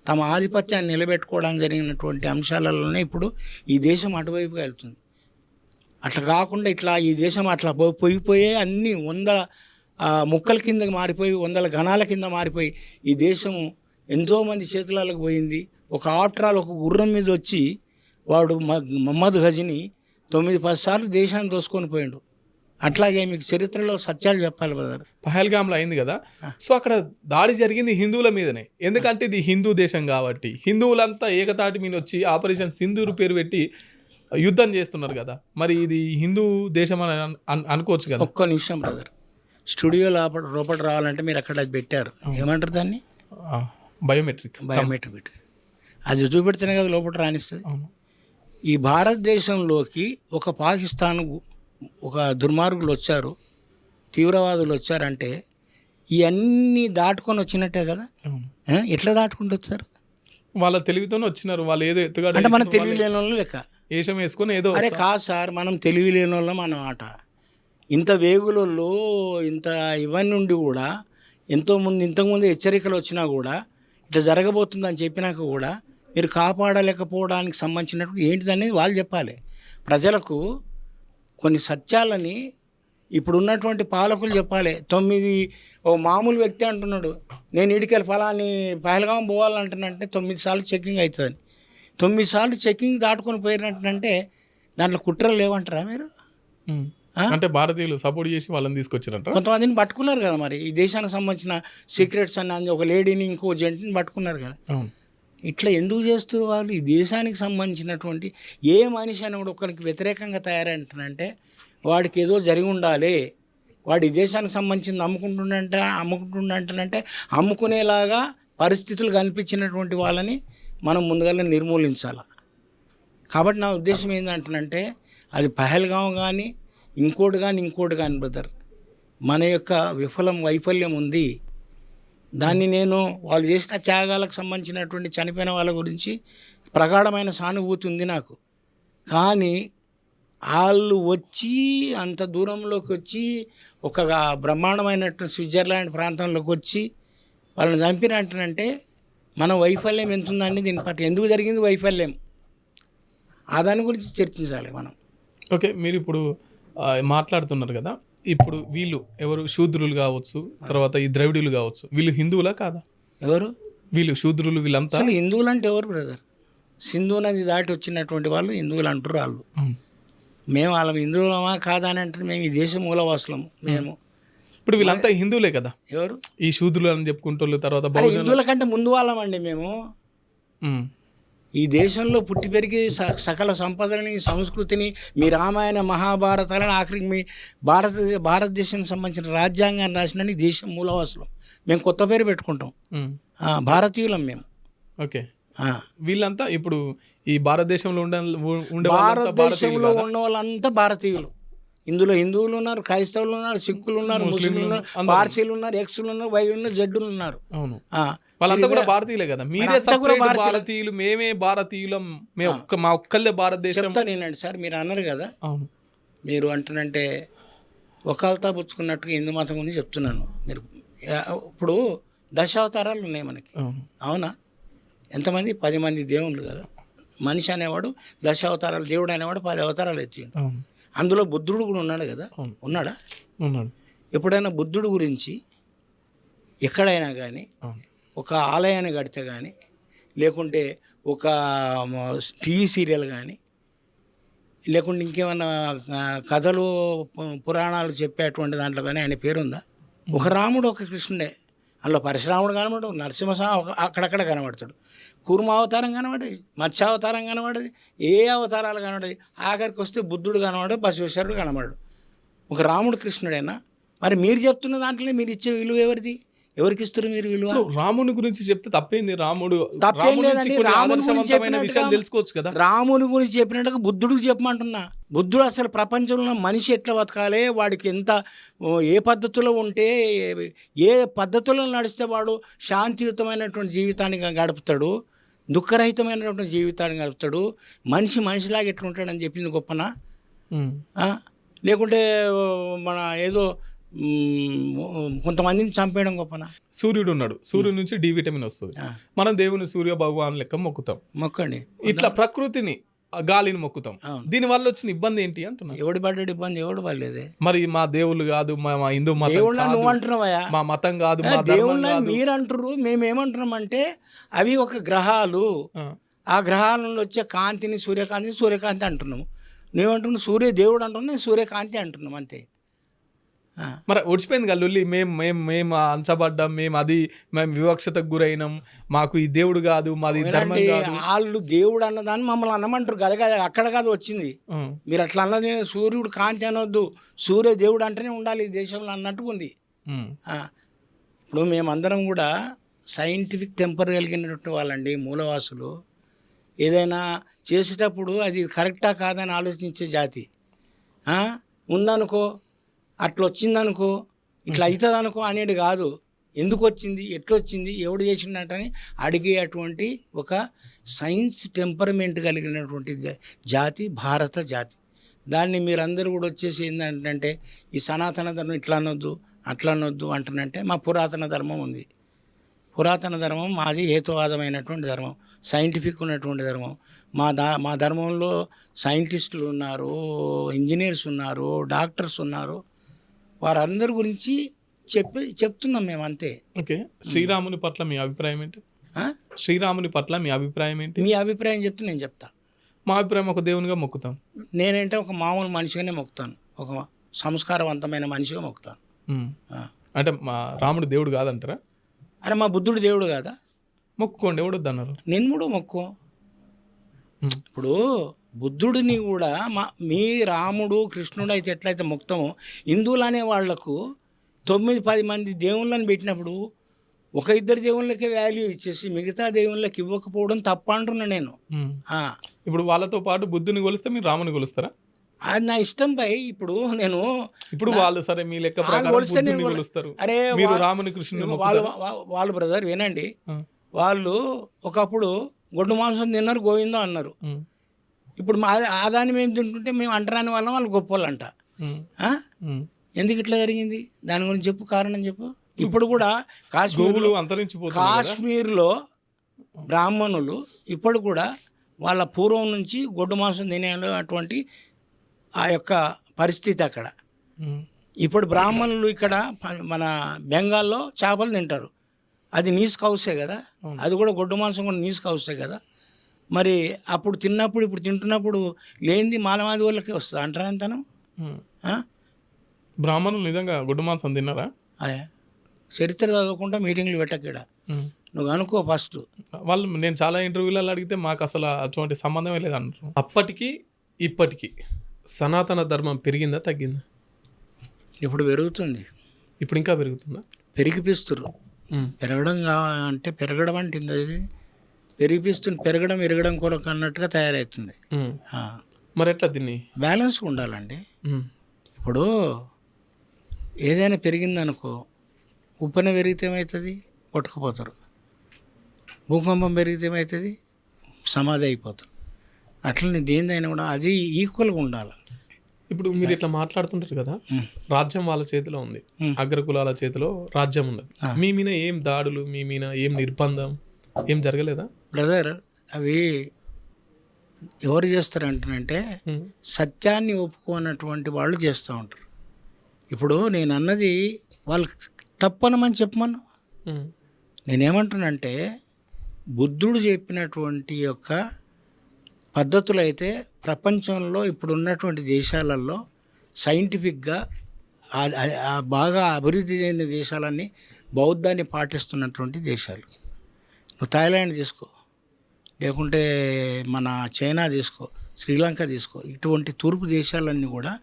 తమ ఆధిపత్యాన్ని నిలబెట్టుకోవడానికి జరిగినటువంటి అంశాలలోనే ఇప్పుడు ఈ దేశం అటువైపుగా వెళ్తుంది. అట్లా కాకుండా ఇట్లా ఈ దేశం అట్లా పోయిపోయే అన్ని 100 ముక్కల కింద మారిపోయి 100 ఘనాల కింద మారిపోయి ఈ దేశము ఎంతోమంది చేతులకు పోయింది. ఒక ఆఫ్టరాల్ ఒక గుర్రం మీద వచ్చి వాడు మహమ్మద్ గజని 9-10 సార్లు దేశాన్ని దోసుకొని పోయిండు. అట్లాగే మీకు చరిత్రలో సత్యాలు చెప్పాలి బ్రదర్. పహల్గామ్లో అయింది కదా, సో అక్కడ దాడి జరిగింది హిందువుల మీదనే. ఎందుకంటే ఇది హిందూ దేశం కాబట్టి హిందువులంతా ఏకతాటి మీద వచ్చి ఆపరేషన్ సింధూర్ పేరు పెట్టి యుద్ధం చేస్తున్నారు కదా, మరి ఇది హిందూ దేశం అని అనుకోవచ్చు కదా. ఒక్క నిమిషం బ్రదర్, స్టూడియో లోపల రావాలంటే మీరు అక్కడ అది పెట్టారు, ఏమంటారు దాన్ని? బయోమెట్రిక్. అది చూపెడితేనే కదా లోపల రాణిస్తుంది. ఈ భారతదేశంలోకి ఒక పాకిస్తాన్ ఒక దుర్మార్గులు వచ్చారు, తీవ్రవాదులు వచ్చారంటే ఇవన్నీ దాటుకొని వచ్చినట్టే కదా. ఎట్లా దాటుకుంటూ వచ్చారు? వాళ్ళ తెలివితోనే వచ్చినారు. వాళ్ళు ఏదో ఎత్తుగా అంటే మనం తెలివి లేని వాళ్ళు లెక్క వేషం వేసుకొని ఏదో. అరే కాదు సార్, మనం తెలివి లేని వాళ్ళం అన్నమాట. ఇంత వేగులలో ఇంత ఇవన్నీ ఉండి కూడా ఇంతకుముందు హెచ్చరికలు వచ్చినా కూడా ఇట్లా జరగబోతుందని చెప్పినాక కూడా మీరు కాపాడలేకపోవడానికి సంబంధించినటువంటి ఏంటిదనేది వాళ్ళు చెప్పాలి ప్రజలకు. కొన్ని సత్యాలని ఇప్పుడు ఉన్నటువంటి పాలకులు చెప్పాలి. 9 ఓ మామూలు వ్యక్తి అంటున్నాడు నేను ఇడికెళ్ళి ఫలాని పహల్గాం పోవాలంటున్నంటే 9 సార్లు చెక్కింగ్ అవుతుందని. 9 సార్లు చెక్కింగ్ దాటుకొని పోయినట్టంటే దాంట్లో కుట్రలు లేవంటారా మీరు? అంటే భారతీయులు సపోర్ట్ చేసి వాళ్ళని తీసుకొచ్చారంట. కొంతమందిని పట్టుకున్నారు కదా, మరి ఈ దేశానికి సంబంధించిన సీక్రెట్స్ అన్న ఒక లేడీని ఇంకో జెంట్ని పట్టుకున్నారు కదా. ఇట్లా ఎందుకు చేస్తారు వాళ్ళు? ఈ దేశానికి సంబంధించినటువంటి ఏ మనిషి అని కూడా ఒకరికి వ్యతిరేకంగా తయారంటానంటే వాడికి ఏదో జరిగి ఉండాలి, వాడు ఈ దేశానికి సంబంధించింది అమ్ముకుంటుండంటే అమ్ముకునేలాగా పరిస్థితులు కనిపించినటువంటి వాళ్ళని మనం ముందుగానే నిర్మూలించాలి. కాబట్టి నా ఉద్దేశం ఏంటంటే అది పహల్గాం కానీ ఇంకోటి కానీ బ్రదర్, మన యొక్క వైఫల్యం ఉంది. దాన్ని నేను వాళ్ళు చేసిన త్యాగాలకు సంబంధించినటువంటి చనిపోయిన వాళ్ళ గురించి ప్రగాఢమైన సానుభూతి ఉంది నాకు. కానీ వాళ్ళు వచ్చి అంత దూరంలోకి వచ్చి ఒక బ్రహ్మాండమైనటువంటి స్విట్జర్లాండ్ ప్రాంతంలోకి వచ్చి వాళ్ళని చంపినట్టంటే మన వైఫల్యం ఎంత ఉందండి, దీని పట్ల ఎందుకు జరిగింది వైఫల్యం, ఆ దాని గురించి చర్చించాలి మనం. ఓకే, మీరు ఇప్పుడు మాట్లాడుతున్నారు కదా, ఇప్పుడు వీళ్ళు ఎవరు శూద్రులు కావచ్చు, తర్వాత ఈ ద్రవిడులు కావచ్చు, వీళ్ళు హిందువులా కాదా? ఎవరు వీళ్ళు శూద్రులు? వీళ్ళంతా అసలు హిందువులు అంటే ఎవరు బ్రదర్? సింధు నది దాటి వచ్చినటువంటి వాళ్ళు హిందువులు అంటారు. వాళ్ళు మేము వాళ్ళ హిందువులమా కాదా అని అంటే మేము ఈ దేశ మూలవాసులము మేము. ఇప్పుడు వీళ్ళంతా హిందువులే కదా, ఎవరు ఈ శూద్రులు అని చెప్పుకుంటోళ్ళు? తర్వాత హిందువుల కంటే ముందు వాళ్ళమండి మేము. ఈ దేశంలో పుట్టి పెరిగి సకల సంపదలని, సంస్కృతిని, మీ రామాయణ మహాభారతాలను, ఆఖరికి మీ భారతదేశానికి సంబంధించిన రాజ్యాంగాన్ని రాసిన దేశం మూలవాసులం మేము. కొత్త పేరు పెట్టుకుంటాం, భారతీయులం మేము. ఓకే, వీళ్ళంతా ఇప్పుడు ఈ భారతదేశంలో భారతదేశంలో ఉన్న వాళ్ళంతా భారతీయులు. ఇందులో హిందువులు ఉన్నారు, క్రైస్తవులు ఉన్నారు, సిక్కులు ఉన్నారు, ముస్లింలు ఉన్నారు, పార్సీలు ఉన్నారు, ఎక్స్లు ఉన్నారు, వైలు ఉన్నారు, జడ్డులు ఉన్నారు. వాళ్ళంతా కూడా భారతీయులే కదా. మీరే భారతీయులు, మేమే భారతీయులం, మా ఒక్కళ్ళే భారతదేశం. చెప్తానేనండి సార్, మీరు అన్నారు కదా, మీరు అంటున్నంటే ఒకళ్ళతో పుచ్చుకున్నట్టుగా హిందూ మతం గురించి చెప్తున్నాను. మీరు ఇప్పుడు దశావతారాలు ఉన్నాయి మనకి, అవునా? ఎంతమంది? 10 మంది దేవుళ్ళు కదా. మనిషి అనేవాడు దశావతారాలు, దేవుడు అనేవాడు 10 అవతారాలు ఎత్తిండు. అందులో బుద్ధుడు కూడా ఉన్నాడు కదా, ఉన్నాడా? ఉన్నాడు. ఎప్పుడైనా బుద్ధుడు గురించి ఎక్కడైనా కానీ ఒక ఆలయాన్ని కడితే కానీ, లేకుంటే ఒక టీవీ సీరియల్ కానీ, లేకుంటే ఇంకేమన్నా కథలు పురాణాలు చెప్పేటువంటి దాంట్లో కానీ ఆయన పేరుందా? ఒక రాముడు, ఒక కృష్ణుడే. అందులో పరశురాముడు కనబడు, నరసింహస్వామి అక్కడక్కడ కనబడతాడు, కూర్మ అవతారం కనబడేది, మత్స్యావతారం కనబడేది, ఏ అవతారాలు కనబడేది. ఆఖరికి వస్తే బుద్ధుడు కనబడు, బసవేశ్వరుడు కనబడు. ఒక రాముడు కృష్ణుడైనా మరి మీరు చెప్తున్న దాంట్లో మీరు ఇచ్చే విలువ ఎవరిది? ఎవరికి ఇస్తారు మీరు విలువ? రాముని గురించి చెప్తే తప్పేంది? తప్పేంలేదండి, తెలుసుకోవచ్చు కదా. రాముని గురించి చెప్పినట్టుగా బుద్ధుడికి చెప్పమంటున్నా. బుద్ధుడు అసలు ప్రపంచంలో మనిషి ఎట్లా బతకాలి, వాడికి ఎంత ఏ పద్ధతిలో ఉంటే, ఏ పద్ధతిలో నడిస్తే వాడు శాంతియుతమైనటువంటి జీవితాన్ని గడుపుతాడు, దుఃఖరహితమైనటువంటి జీవితాన్ని గడుపుతాడు, మనిషిలాగా ఎట్లుంటాడని చెప్పింది గొప్పనా? లేకుంటే మన ఏదో కొంతమందిని చంపేయడం గొప్పనా? సూర్యుడు ఉన్నాడు, సూర్యుడి నుంచి డి విటమిన్ వస్తుంది. మనం దేవుని సూర్య భగవాన్ లెక్క మొక్కుతాం. మొక్కండి. ఇట్లా ప్రకృతిని, గాలిని మొక్కుతాం. దీని వల్ల వచ్చిన ఇబ్బంది ఏంటి అంటున్నా? ఎవడి పడ్డాడు ఇబ్బంది? ఎవడు పడలేదే. మరి మా దేవుళ్ళు కాదు, మా హిందూ మతం, నువ్వు అంటున్నావా? మా మతం కాదు, మా దేవుళ్ళని మీరు అంటారు. మేమేమంటున్నామంటే అవి ఒక గ్రహాలు, ఆ గ్రహాల నుండి వచ్చే కాంతిని సూర్యకాంతి అంటున్నాము. నువ్వేమంటున్నావు సూర్య దేవుడు అంటున్నావు, నేను సూర్యకాంతి అంటున్నాం, అంతే. మరి ఒడిచిపోయింది కదా లొల్లి. మేము అంచబడ్డాం, మేము వివక్షతకు గురైనాం, మాకు ఈ దేవుడు కాదు, మాది ధర్మం కాదు. వాళ్ళు దేవుడు అన్నదాన్ని మమ్మల్ని అన్నమంటారు కదా, అక్కడ కాదు వచ్చింది. మీరు అట్లా అన్నది, సూర్యుడు కాంతి అనొద్దు, సూర్య దేవుడు అంటేనే ఉండాలి ఈ దేశంలో అన్నట్టుగా ఉంది. ఇప్పుడు మేమందరం కూడా సైంటిఫిక్ టెంపర్ కలిగినటువంటి వాళ్ళండి, మూలవాసులు. ఏదైనా చేసేటప్పుడు అది కరెక్టా కాదని ఆలోచించే జాతి. ఉందనుకో, అట్లా వచ్చిందనుకో, ఇట్లా అవుతుంది అనుకో అనేది కాదు. ఎందుకు వచ్చింది, ఎట్లొచ్చింది, ఎవడు చేసిండటని అడిగేటువంటి ఒక సైన్స్ టెంపర్మెంట్ కలిగినటువంటి జాతి భారత జాతి. దాన్ని మీరందరూ కూడా వచ్చేసి ఏంటంటే ఈ సనాతన ధర్మం ఇట్లా అనొద్దు, అట్లా అనొద్దు అంటున్నంటే, మా పురాతన ధర్మం ఉంది. పురాతన ధర్మం మాది హేతువాదమైనటువంటి ధర్మం, సైంటిఫిక్ ఉన్నటువంటి ధర్మం. మా ధర్మంలో సైంటిస్టులు ఉన్నారు, ఇంజనీర్స్ ఉన్నారు, డాక్టర్స్ ఉన్నారు. వారందరి గురించి చెప్తున్నాం మేము, అంతే. ఓకే, శ్రీరాముని పట్ల మీ అభిప్రాయం ఏంటి? శ్రీరాముని పట్ల మీ అభిప్రాయం ఏంటి? మీ అభిప్రాయం చెప్తే నేను చెప్తా. మా అభిప్రాయం ఒక దేవునిగా మొక్కుతాం. నేనంటే ఒక మామూలు మనిషిగానే మొక్కుతాను, ఒక సంస్కారవంతమైన మనిషిగా మొక్కుతాను. అంటే మా రాముడు దేవుడు కాదంటారా? అరే మా బుద్ధుడు దేవుడు కాదా? మొక్కుకోండి, ఎవడొద్దు అన్నారు. నేను కూడా మొక్కు. ఇప్పుడు బుద్ధుడిని కూడా మీ రాముడు కృష్ణుడు అయితే ఎట్లయితే మొక్తామో, హిందువులు అనే వాళ్లకు 9-10 మంది దేవుళ్ళని పెట్టినప్పుడు ఒక 2 దేవుళ్ళకే వాల్యూ ఇచ్చేసి మిగతా దేవుళ్ళకి ఇవ్వకపోవడం తప్ప అంటున్నా నేను. ఇప్పుడు వాళ్ళతో పాటు బుద్ధుని కొలిస్తే మీరు రాముని కొలుస్తారా? అది నా ఇష్టం పై. ఇప్పుడు నేను ఇప్పుడు వాళ్ళు సరే మీ లెక్క వాళ్ళు ప్రకారం కొలిస్తే బుద్ధుని నేను కొలుస్తారు, అరే మీరు రాముని కృష్ణుని వాళ్ళు మొక్కుతారా? వాళ్ళు బ్రదర్ వినండి, ఉమ్, వాళ్ళు ఒకప్పుడు గొడ్డు మాంసం తిన్నారు గోవిందో అన్నారు. ఉమ్, ఇప్పుడు మా ఆదాన్ని మేము తింటుంటే మేము అంటరాని వాళ్ళం, వాళ్ళు గొప్ప వాళ్ళంట. ఉమ్, ఆ? ఉమ్. ఎందుకు ఇట్లా జరిగింది? దాని గురించి చెప్పు, కారణం చెప్పు. ఇప్పుడు కూడా కాశ్మీర్లో గోవులు అంతరించిపోతున్నాయి కదా. కాశ్మీర్లో బ్రాహ్మణులు ఇప్పుడు కూడా వాళ్ళ పూర్వం నుంచి గొడ్డు మాంసం తినేటువంటి ఆ యొక్క పరిస్థితి అక్కడ. ఉమ్, ఇప్పుడు బ్రాహ్మణులు ఇక్కడ మన బెంగాల్లో చేపలు తింటారు, అది నీస్ కౌసే కదా, అది కూడా గొడ్డు మాంసం కూడా నీస్ కౌసే కదా. మరి అప్పుడు తిన్నప్పుడు ఇప్పుడు తింటున్నప్పుడు లేనిది మాలమాది వాళ్ళకే వస్తుంది అంటారా అంతను? ఉమ్. బ్రాహ్మణులు నిజంగా గుడ్డు మాంసం తిన్నారా? అదే చరిత్ర చదవకుండా మీటింగ్లు పెట్టకీడ ఉమ్. నువ్వు అనుకో ఫస్ట్. వాళ్ళు నేను చాలా ఇంటర్వ్యూలలో అడిగితే మాకు అసలు అటువంటి సంబంధమే లేదంటారు. అప్పటికి ఇప్పటికి సనాతన ధర్మం పెరిగిందా తగ్గిందా? ఇప్పుడు పెరుగుతుంది, ఇప్పుడు ఇంకా పెరుగుతుందా? పెరిగిపిస్తుర్రు. పెరగడం అంటే పెరగడం అంటే ఇది పెరిగిపిస్తుంది, పెరగడం ఎరగడం కొరకు అన్నట్టుగా తయారవుతుంది. మరి ఎట్లా దీన్ని బ్యాలెన్స్గా ఉండాలండి. ఇప్పుడు ఏదైనా పెరిగిందనుకో, ఉప్పెన పెరిగితే ఏమవుతుంది? కొట్టుకుపోతారు. భూకంపం పెరిగితే ఏమవుతుంది? సమాధి అయిపోతారు. అట్లనే దేనిదైనా కూడా అది ఈక్వల్గా ఉండాలి. ఇప్పుడు మీరు ఇట్లా మాట్లాడుతుంటారు కదా, రాజ్యం వాళ్ళ చేతిలో ఉంది, అగ్రకులాల చేతిలో రాజ్యం ఉన్నది. మీ మీద ఏం దాడులు, మీ మీద ఏం నిర్బంధం ఏం జరగలేదా? బ్రదర్, అవి ఎవరు చేస్తారంటే సత్యాన్ని ఒప్పుకోనటువంటి వాళ్ళు చేస్తూ ఉంటారు. ఇప్పుడు నేను అన్నది వాళ్ళు తప్పనమని చెప్పమను. నేనేమంటున్నానంటే బుద్ధుడు చెప్పినటువంటి యొక్క పద్ధతులు అయితే ప్రపంచంలో ఇప్పుడు ఉన్నటువంటి దేశాలలో సైంటిఫిక్గా బాగా అభివృద్ధి చెందిన దేశాలన్నీ బౌద్ధాన్ని పాటిస్తున్నటువంటి దేశాలు. నువ్వు థాయిలాండ్ తీసుకో, లేకుంటే మన చైనా తీసుకో, శ్రీలంక తీసుకో, ఇటువంటి తూర్పు దేశాలన్నీ కూడా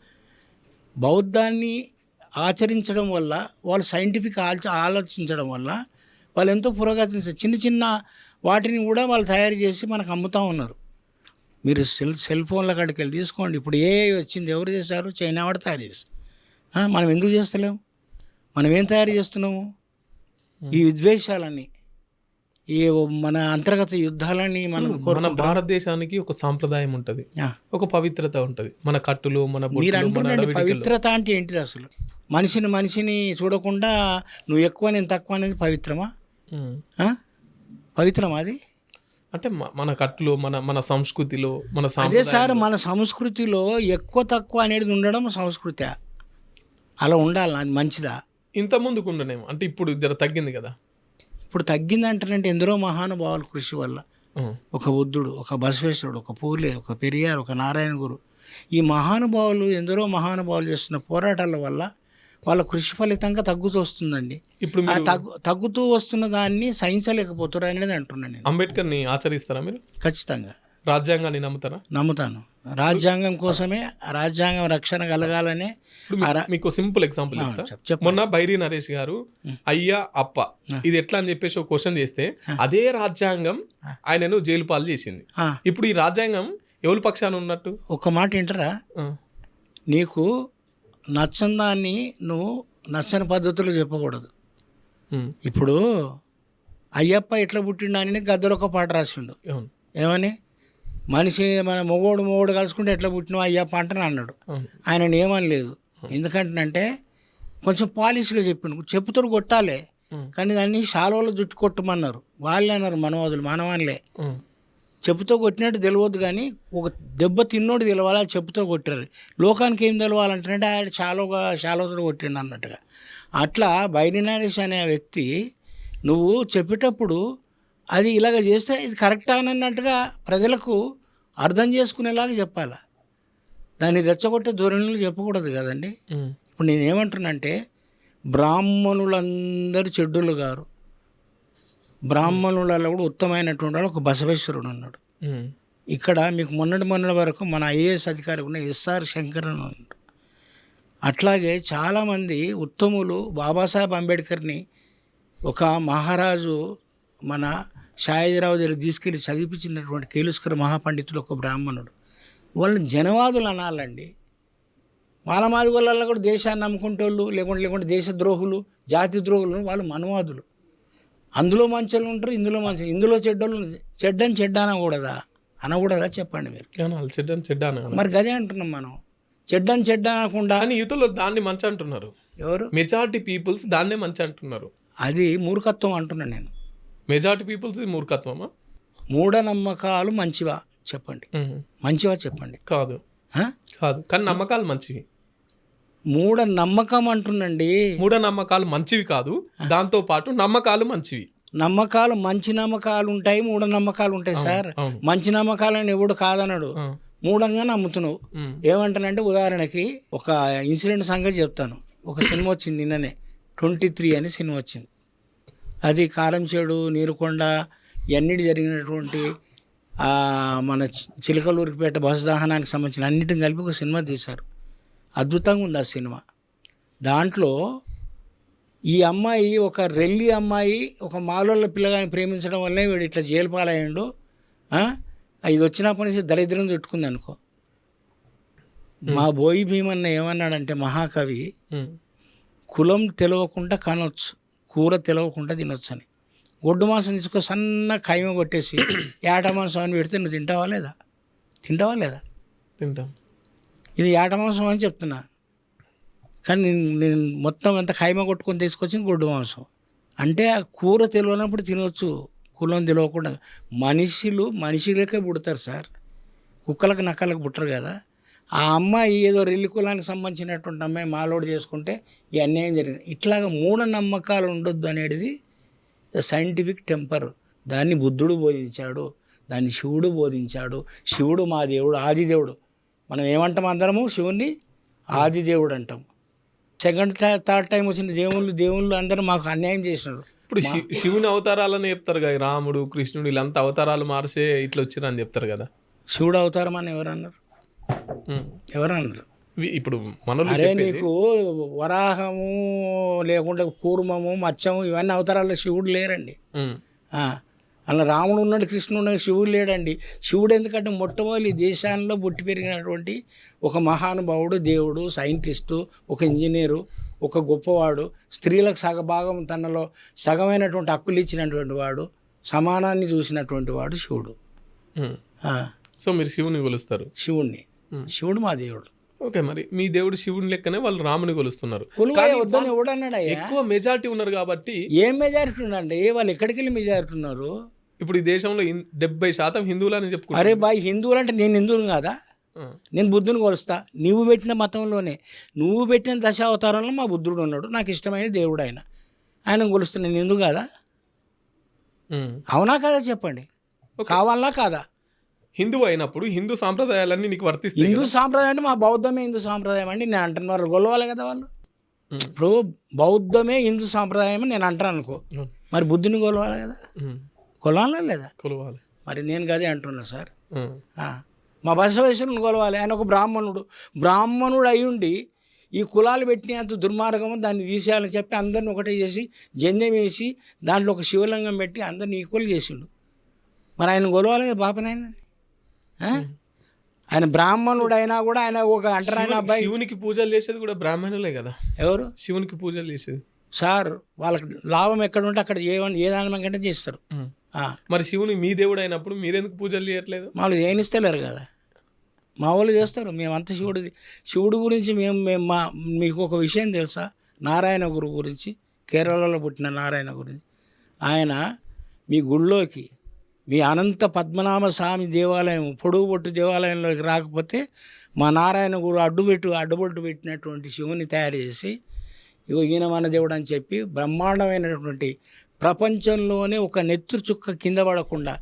బౌద్ధాన్ని ఆచరించడం వల్ల, వాళ్ళు సైంటిఫిక్ ఆలోచించడం వల్ల వాళ్ళు ఎంతో పురోగతిని చిన్న చిన్న వాటిని కూడా వాళ్ళు తయారు చేసి మనకు అమ్ముతూ ఉన్నారు. మీరు సెల్ ఫోన్ల కాడికి వెళ్ళి తీసుకోండి. ఇప్పుడు ఏ వచ్చింది, ఎవరు చేశారు? చైనా వాడు తయారు చేస్తారు. మనం ఎందుకు చేస్తలేము? మనం ఏం తయారు చేస్తున్నాము? ఈ విద్వేషాలన్నీ, ఈ మన అంతర్గత యుద్ధాలని మన భారతదేశానికి ఒక సాంప్రదాయం ఉంటుంది, ఒక పవిత్రత ఉంటుంది. మన కట్టులు, మన మీరు అంటున్నాండి పవిత్రత అంటే ఏంటిది అసలు? మనిషిని చూడకుండా నువ్వు ఎక్కువ నేను తక్కువ అనేది పవిత్రమా? పవిత్రమా అది? అంటే మన కట్టులో, మన సంస్కృతిలో, మన అదే సార్, మన సంస్కృతిలో ఎక్కువ తక్కువ అనేది ఉండడం సంస్కృతి. అలా ఉండాలి, అది మంచిదా? ఇంత ముందుకు ఉండనేమో, అంటే ఇప్పుడు జర తగ్గింది కదా. ఇప్పుడు తగ్గిందంటారంటే ఎందరో మహానుభావుల కృషి వల్ల, ఒక బుద్ధుడు, ఒక బసవేశ్వరుడు, ఒక పూలే, ఒక పెరియార్, ఒక నారాయణ గురు, ఈ మహానుభావులు ఎందరో మహానుభావులు చేస్తున్న పోరాటాల వల్ల వాళ్ళ కృషి ఫలితంగా తగ్గుతూ వస్తుందండి. ఇప్పుడు తగ్గుతూ వస్తున్న దాన్ని సహించలేకపోతారు అనేది అంటున్నాను నేను. అంబేద్కర్ని ఆచరిస్తారా మీరు? ఖచ్చితంగా. రాజ్యాంగాన్ని నమ్ముతారా? నమ్ముతాను. రాజ్యాంగం కోసమే, రాజ్యాంగం రక్షణ కలగాలనే. మీకు సింపుల్ ఎగ్జాంపుల్ చెప్తా. మొన్న బైరి నరేష్ గారు అయ్యా అప్ప ఇది ఎట్లా అని చెప్పేసి ఒక క్వశ్చన్ చేస్తే అదే రాజ్యాంగం ఆయనను జైలు పాలు చేసింది. ఇప్పుడు ఈ రాజ్యాంగం ఎవరి పక్షాన ఉన్నట్టు? ఒక మాట వింటరా, నీకు నచ్చని దాన్ని నువ్వు నచ్చని పద్ధతులు చెప్పకూడదు. ఇప్పుడు అయ్యప్ప ఎట్లా పుట్టిండు అని గద్దలో ఒక పాట రాసిండు. ఏమని? మనిషి మన మొగోడు కలుసుకుంటే ఎట్లా పుట్టినావు అయ్యప్ప అంటని అన్నాడు. ఆయన ఏమని లేదు. ఎందుకంటే కొంచెం పాలిష్గా చెప్పిండు. చెప్పుతో కొట్టాలి, కానీ దాన్ని శాలువలో జుట్టు కొట్టమన్నారు. వాళ్ళే అన్నారు మనవాదులు, మనవాళ్ళే. చెప్పుతో కొట్టినట్టు తెలియదు, కానీ ఒక దెబ్బ తిన్నోడు తెలవాలి, చెప్పుతో కొట్టారు. లోకానికి ఏం తెలవాలంటే ఆయన శాలువతో కొట్టిండు అన్నట్టుగా. అట్లా బైరి నరేష్ అనే వ్యక్తి నువ్వు చెప్పేటప్పుడు అది ఇలాగ చేస్తే ఇది కరెక్ట్ అన్నట్టుగా ప్రజలకు అర్థం చేసుకునేలాగా చెప్పాలి. దాన్ని రెచ్చగొట్టే ధోరణులు చెప్పకూడదు కదండి. ఇప్పుడు నేనేమంటున్నానంటే బ్రాహ్మణులందరూ చెడ్డోళ్ళు గారు, బ్రాహ్మణులలో కూడా ఉత్తమైనటువంటి వాడు ఒక బసవేశ్వరుడు ఉన్నాడు. ఇక్కడ మీకు మొన్నటి వరకు మన ఐఏఎస్ అధికారి ఉన్న ఎస్ఆర్ శంకర్ అని ఉన్నాడు. అట్లాగే చాలామంది ఉత్తములు బాబాసాహెబ్ అంబేద్కర్ని ఒక మహారాజు మన షాయిజీరావు దగ్గర తీసుకెళ్ళి చదివించినటువంటి కేలుస్కర్ మహాపండితులు ఒక బ్రాహ్మణుడు. వాళ్ళని జనవాదులు అనాలండి. మాలమాదిగోళ్ళల్లో కూడా దేశాన్ని నమ్ముకుంటోళ్ళు లేకుంటే దేశ ద్రోహులు, జాతి ద్రోహులు, వాళ్ళు మనువాదులు. అందులో మంచోళ్ళు ఉంటారు, ఇందులో మంచి, ఇందులో చెడ్డోళ్ళు. చెడ్డని చెడ్డ అనకూడదా చెప్పండి మీరు. చెడ్డ మరి గదే అంటున్నాం మనం. చెడ్డని చెడ్డ అనకుండా. కానీ యువతలో దాన్ని మంచి అంటున్నారు. ఎవరు? మెజారిటీ పీపుల్స్ దాన్నే మంచి అంటున్నారు. అది మూర్ఖత్వం అంటున్నాను నేను. మెజారిటీ పీపుల్స్ మూర్ఖత్వమా? మూఢనమ్మకాలు మంచివా చెప్పండి, మంచివా చెప్పండి. కాదు కానీ నమ్మకాలు మంచివి. మూఢనమ్మకం అంటున్నండి. మూఢనమ్మకాలు మంచివి కాదు, దాంతో పాటు నమ్మకాలు మంచివి. నమ్మకాలు, మంచి నమ్మకాలు ఉంటాయి, మూఢనమ్మకాలు ఉంటాయి సార్. మంచి నమ్మకాలని ఎవడు కాదన్నాడు, మూఢంగా నమ్ముతున్నావు. ఏమంటానంటే ఉదాహరణకి ఒక ఇన్సిడెంట్ సంగతి చెప్తాను. ఒక సినిమా వచ్చింది నిన్ననే, 23 అని సినిమా వచ్చింది. అది కారంచేడు, నీరుకొండ ఇవన్నిటి జరిగినటువంటి మన చిలకలూరిపేట బస్ దహనానికి సంబంధించిన అన్నిటిని కలిపి ఒక సినిమా తీశారు. అద్భుతంగా ఉంది ఆ సినిమా. దాంట్లో ఈ అమ్మాయి, ఒక రెల్లి అమ్మాయి, ఒక మాలోళ్ళ పిల్లగాని ప్రేమించడం వల్లే వీడు ఇట్లా జైలు పాలయ్యాడు. ఇది వచ్చినప్పటి నుంచి దరిద్రం చుట్టుకుంది అనుకో. మా బోయి భీమన్న ఏమన్నాడంటే మహాకవి, కులం తెలవకుండా కనొచ్చు, కూర తెలవకుండా తినొచ్చు అని. గొడ్డు మాంసం తీసుకో సన్న ఖైమ కొట్టేసి ఏట మాంసం అని పెడితే నువ్వు తింటావా లేదా? తింటాం. ఇది ఏట మాంసం అని చెప్తున్నా, కానీ నేను మొత్తం అంత ఖైమ కొట్టుకొని తీసుకొచ్చి గొడ్డు మాంసం అంటే. ఆ కూర తెలియనప్పుడు తినవచ్చు, కులం తెలియకుండా. మనిషిలకే పుడతారు సార్, కుక్కలకు నక్కలకు పుట్టరు కదా. ఆ అమ్మాయి ఏదో రెల్లి కులానికి సంబంధించినటువంటి అమ్మాయి మాలోడు చేసుకుంటే ఈ అన్యాయం జరిగింది. ఇట్లాగా మూఢనమ్మకాలు ఉండొద్దు అనేది సైంటిఫిక్ టెంపర్. దాన్ని బుద్ధుడు బోధించాడు, దాన్ని శివుడు బోధించాడు. శివుడు మా దేవుడు, ఆదిదేవుడు. మనం ఏమంటాం అందరము? శివుణ్ణి ఆదిదేవుడు అంటాం. సెకండ్ థర్డ్ టైం వచ్చిన దేవుళ్ళు అందరూ మాకు అన్యాయం చేసినారు. ఇప్పుడు శివుని అవతారాలని చెప్తారు కదా, రాముడు, కృష్ణుడు, వీళ్ళంతా అవతారాలు మార్చే ఇట్లా వచ్చిర్రు అని చెప్తారు కదా. శివుడు అవతారం అని ఎవరన్నారు? ఇప్పుడు మనలో అరే నీకు వరాహము లేకుంటే కూర్మము, మత్స్యము ఇవన్నీ అవతారాల్లో శివుడు లేరండి. అలా రాముడు ఉన్నాడు, కృష్ణుడు ఉన్నాడు, శివుడు లేడండి. శివుడు ఎందుకంటే మొట్టమొదటి దేశాల్లో పుట్టి పెరిగినటువంటి ఒక మహానుభావుడు, దేవుడు, సైంటిస్టు, ఒక ఇంజనీరు, ఒక గొప్పవాడు. స్త్రీలకు సగభాగం తనలో సగమైనటువంటి హక్కులు ఇచ్చినటువంటి వాడు, సమానాన్ని చూసినటువంటి వాడు శివుడు. సో మీరు శివుని కొలుస్తారు? శివుడు మా దేవుడు. ఓకే, మరి మీ దేవుడు శివుని లెక్కనే వాళ్ళు రాముని కొలుస్తున్నారు. వద్దని ఎవడన్నాడు? ఎక్కువ మెజారిటీ ఉన్నారు కాబట్టి. ఏం మెజారిటీ ఉందండి? వాళ్ళు ఎక్కడికి వెళ్ళి మెజారిటీ ఉన్నారు? ఇప్పుడు ఈ దేశంలో 70% హిందువులు అని చెప్పుకుంటారు. అరే బాయ్, హిందువులు అంటే నేను హిందువులు కాదా? నేను బుద్ధుని కొలుస్తా. నువ్వు పెట్టిన మతంలోనే, నువ్వు పెట్టిన దశావతారంలో మా బుద్ధుడు ఉన్నాడు, నాకు ఇష్టమైన దేవుడు ఆయన కొలుస్తున్నా. నేను హిందూ కాదా? అవునా కాదా చెప్పండి, కావాలా కాదా? హిందువు అయినప్పుడు హిందూ సాంప్రదాయాలన్నీ నీకు వర్తిస్తాయి. హిందూ సాంప్రదాయం అంటే మా బౌద్ధమే హిందూ సాంప్రదాయం అండి నేను అంటున్న. వాళ్ళు కొలవాలి కదా వాళ్ళు. ఇప్పుడు బౌద్ధమే హిందూ సాంప్రదాయం అని నేను అంటాను అనుకో, మరి బుద్ధుని కొలవాలి కదా, కొలవాలా లేదా? కొలవాలి. మరి నేను కదే అంటున్నా సార్. మా బసవేశ్వరుని కొలవాలి. ఆయన ఒక బ్రాహ్మణుడు అయ్యుండి ఈ కులాలు పెట్టినంత దుర్మార్గము, దాన్ని తీసేయాలని చెప్పి అందరిని ఒకటే చేసి జంధ్యం వేసి దాంట్లో ఒక శివలింగం పెట్టి అందరిని ఈక్వల్ చేసిండు. మరి ఆయన కొలవాలి కదా బాపనాయన. ఆయన బ్రాహ్మణుడు అయినా కూడా ఆయన ఒక అంటరాని అబ్బాయి. శివునికి పూజలు చేసేది కూడా బ్రాహ్మణులే కదా. ఎవరు శివునికి పూజలు చేసేది? సార్ వాళ్ళకి లాభం ఎక్కడ ఉంటే అక్కడ ఏ దానం కంటే చేస్తారు. మరి శివుని మీ దేవుడు అయినప్పుడు మీరెందుకు పూజలు చేయట్లేదు? మామూలు ఏనిస్తలేరు కదా, మా వాళ్ళు చేస్తారు. మేమంతా శివుడు గురించి మీకు ఒక విషయం తెలుసా? నారాయణ గురు గురించి, కేరళలో పుట్టిన నారాయణ గురించి. ఆయన మీ గుళ్ళోకి, మీ అనంత పద్మనాభ స్వామి దేవాలయం, పొడుగు బొట్టు దేవాలయంలోకి రాకపోతే మా నారాయణ గురు అడ్డుబొట్టు పెట్టినటువంటి శివుని తయారు చేసి ఈయన మన దేవుడు అని చెప్పి బ్రహ్మాండమైనటువంటి ప్రపంచంలోనే ఒక నెత్తురు చుక్క కింద పడకుండా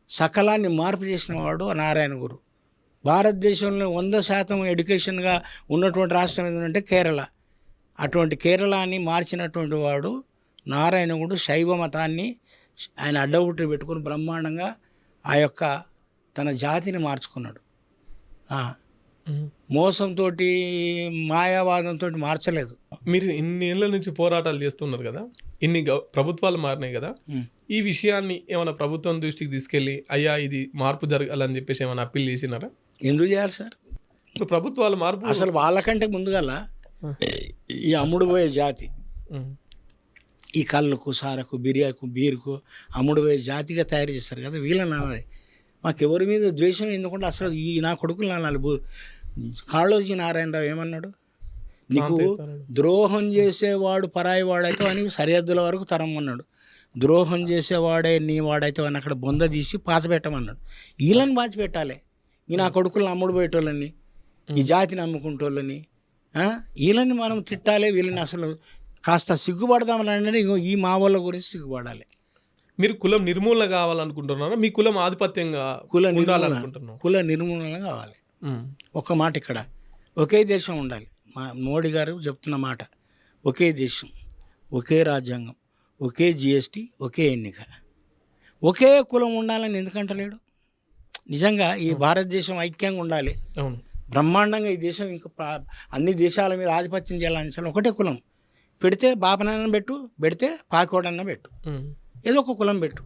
సకలాన్ని మార్పు చేసిన వాడు నారాయణ గురు. భారతదేశంలో 100% ఎడ్యుకేషన్గా ఉన్నటువంటి రాష్ట్రం ఏంటంటే కేరళ. అటువంటి కేరళని మార్చినటువంటి వాడు నారాయణ గురు. శైవ మతాన్ని ఆయన అడ్డబుట్టి పెట్టుకుని బ్రహ్మాండంగా ఆ యొక్క తన జాతిని మార్చుకున్నాడు. మోసంతో, మాయావాదంతో మార్చలేదు. మీరు ఇన్ని ఏళ్ళ నుంచి పోరాటాలు చేస్తున్నారు కదా, ఇన్ని ప్రభుత్వాలు మారినాయి కదా, ఈ విషయాన్ని ఏమైనా ప్రభుత్వం దృష్టికి తీసుకెళ్ళి అయ్యా ఇది మార్పు జరగాలని చెప్పేసి ఏమైనా అప్పీల్ చేసినారా? ఎందుకు చేయాలి సార్? ఇప్పుడు ప్రభుత్వాలు మార్పు అసలు వాళ్ళకంటే ముందుగల ఈ అమ్ముడు పోయే జాతి, ఈ కళ్ళకు సారకు బిర్యాకు బీరుకు అమ్ముడు పోయే జాతిగా తయారు చేస్తారు కదా, వీళ్ళని అనాలి. మాకు ఎవరి మీద ద్వేషం ఎందుకంటే అసలు ఈ నా కొడుకులు అనాలి. కాళోజీ నారాయణరావు ఏమన్నాడు, నీకు ద్రోహం చేసేవాడు పరాయి వాడైతే అని సరిహద్దుల వరకు తరమన్నాడు, ద్రోహం చేసేవాడే నీ వాడైతే అని అక్కడ బొంద తీసి పాత పెట్టమన్నాడు. వీళ్ళని బాచి పెట్టాలి, ఈ నా కొడుకులను అమ్ముడు పోయేటోళ్ళని, ఈ జాతిని అమ్ముకుంటోళ్ళని, వీళ్ళని మనం తిట్టాలి. వీళ్ళని అసలు కాస్త సిగ్గుపడదామని అంటే ఈ మా వాళ్ళ గురించి సిగ్గుపడాలి. మీరు కులం నిర్మూలన కావాలనుకుంటున్నారా, మీ కులం ఆధిపత్యంగా కుల నిర్మూలన కావాలి. ఒక మాట ఇక్కడ ఒకే దేశం ఉండాలి. మా మోడీ గారు చెప్తున్న మాట ఒకే దేశం, ఒకే రాజ్యాంగం, ఒకే జిఎస్టీ, ఒకే ఎన్నిక, ఒకే కులం ఉండాలని ఎందుకంటలేడు? నిజంగా ఈ భారతదేశం ఐక్యంగా ఉండాలి, బ్రహ్మాండంగా ఈ దేశం ఇంకా అన్ని దేశాల మీద ఆధిపత్యం చేయాలని ఒకటే కులం పెడితే బాపనన్న పెట్టు, పెడితే పాకోడన్న పెట్టు, ఏదో ఒక కులం పెట్టు.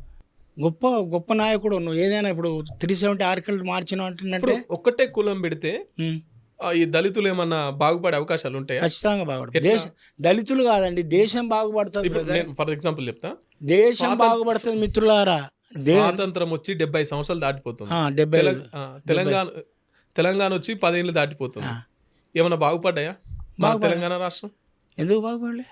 గొప్ప గొప్ప నాయకుడు నువ్వు. ఏదైనా ఇప్పుడు 370 ఆర్టికల్ మార్చిన అంటే ఒక్కటే కులం పెడితే ఈ దళితులు ఏమన్నా బాగుపడే అవకాశాలు ఉంటాయి? ఖచ్చితంగా బాగుపడతాయి. దళితులు కాదండి, దేశం బాగుపడుతుంది. ఫర్ ఎగ్జాంపుల్ చెప్తా, దేశం బాగుపడుతుంది మిత్రులారా. స్వాతంత్రం వచ్చి 70 సంవత్సరాలు దాటిపోతుంది. తెలంగాణ వచ్చి 10 ఏళ్ళు దాటిపోతుంది. ఏమన్నా బాగుపడ్డాయా తెలంగాణ రాష్ట్రం? ఎందుకు బాగుపడలే?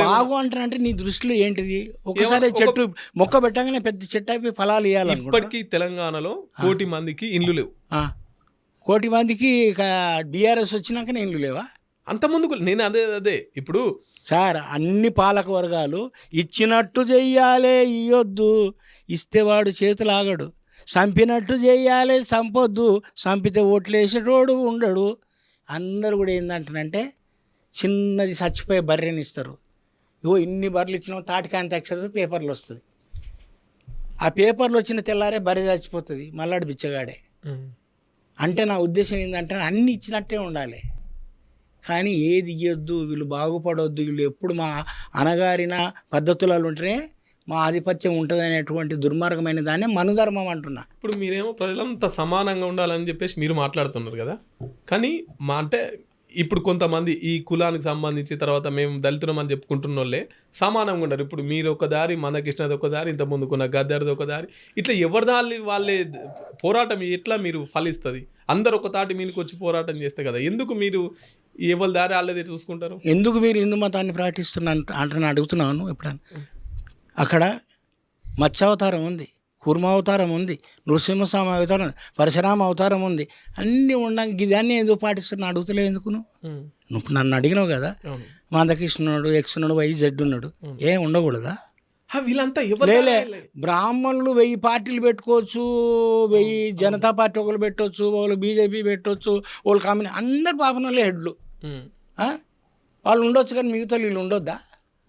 బాగు అంటానంటే నీ దృష్టిలో ఏంటిది? ఒకసారి చెట్టు మొక్క పెట్టగానే పెద్ద చెట్టు అయిపోయి ఫలాలు ఇవ్వాలి. ఇప్పటికీ తెలంగాణలో 1 కోటి మందికి ఇండ్లు లేవు. 1 కోటి మందికి బీఆర్ఎస్ వచ్చినాకనే ఇండ్లు లేవా? అంత ముందుకు నేను అదే ఇప్పుడు సార్ అన్ని పాలక వర్గాలు ఇచ్చినట్టు చెయ్యాలి, ఇయ్యొద్దు, ఇస్తే వాడు చేతులు ఆగడు. చంపినట్టు చెయ్యాలి, చంపొద్దు, చంపితే ఓట్లు వేసేటోడు ఉండడు. అందరు కూడా ఏంటంటారంటే చిన్నది చచ్చిపోయే బర్రెని ఇస్తారు. ఇన్ని బర్రెలు ఇచ్చినా తాటికాంత అక్షరం పేపర్లు వస్తుంది. ఆ పేపర్లు వచ్చిన తెల్లారే బర్రె చచ్చిపోతుంది, మళ్ళాడు బిచ్చగాడే. అంటే నా ఉద్దేశం ఏంటంటే అన్నీ ఇచ్చినట్టే ఉండాలి, కానీ ఏది ఇవ్వద్దు, వీళ్ళు బాగుపడవద్దు, వీళ్ళు ఎప్పుడు మా అనగారిన పద్ధతులలో ఉంటేనే మా ఆధిపత్యం ఉంటుంది అనేటువంటి దుర్మార్గమైన దాన్ని మనుధర్మం అంటున్నా. ఇప్పుడు మీరేమో ప్రజలంతా సమానంగా ఉండాలని చెప్పేసి మీరు మాట్లాడుతున్నారు కదా, కానీ అంటే ఇప్పుడు కొంతమంది ఈ కులానికి సంబంధించి తర్వాత మేము దళితులం అని చెప్పుకుంటున్న వాళ్ళే సమానంగా ఉండరు. ఇప్పుడు మీరు ఒక దారి, మనకృష్ణది ఒక దారి, ఇంత ముందుకున్న గద్దర్ది ఒక దారి, ఇట్లా ఎవరి దారి వాళ్ళే పోరాటం ఎట్లా మీరు ఫలిస్తుంది? అందరు ఒక తాటి మీదకి వచ్చి పోరాటం చేస్తే కదా, ఎందుకు మీరు ఎవరి దారి వాళ్ళదే చూసుకుంటారు? ఎందుకు మీరు హిందూ మతాన్ని ప్రకటిస్తున్నా అంటే అడుగుతున్నాను. ఎప్పుడన్నా అక్కడ మత్స్యావతారం ఉంది, కూర్మ అవతారం ఉంది, నృసింహస్వామి అవతారం, పరశురామ అవతారం ఉంది, అన్నీ ఉండగా దాన్ని ఎందుకు పాటిస్తున్నా అడుగుతలేవు ఎందుకు? నువ్వు నన్ను అడిగినావు కదా, మందకృష్ణుడు, ఎక్స్నుడు, వై జెడ్ ఉన్నాడు, ఏం ఉండకూడదా? వీళ్ళంతా బ్రాహ్మణులు 1000 పార్టీలు పెట్టుకోవచ్చు, 1000 జనతా పార్టీ ఒకరు పెట్టవచ్చు, వాళ్ళు బీజేపీ పెట్టవచ్చు, వాళ్ళు కామ్యూనిస్ట్, అందరు పాపనోళ్ళే హెడ్లు. వాళ్ళు ఉండొచ్చు కానీ మిగతా వీళ్ళు ఉండొద్దా?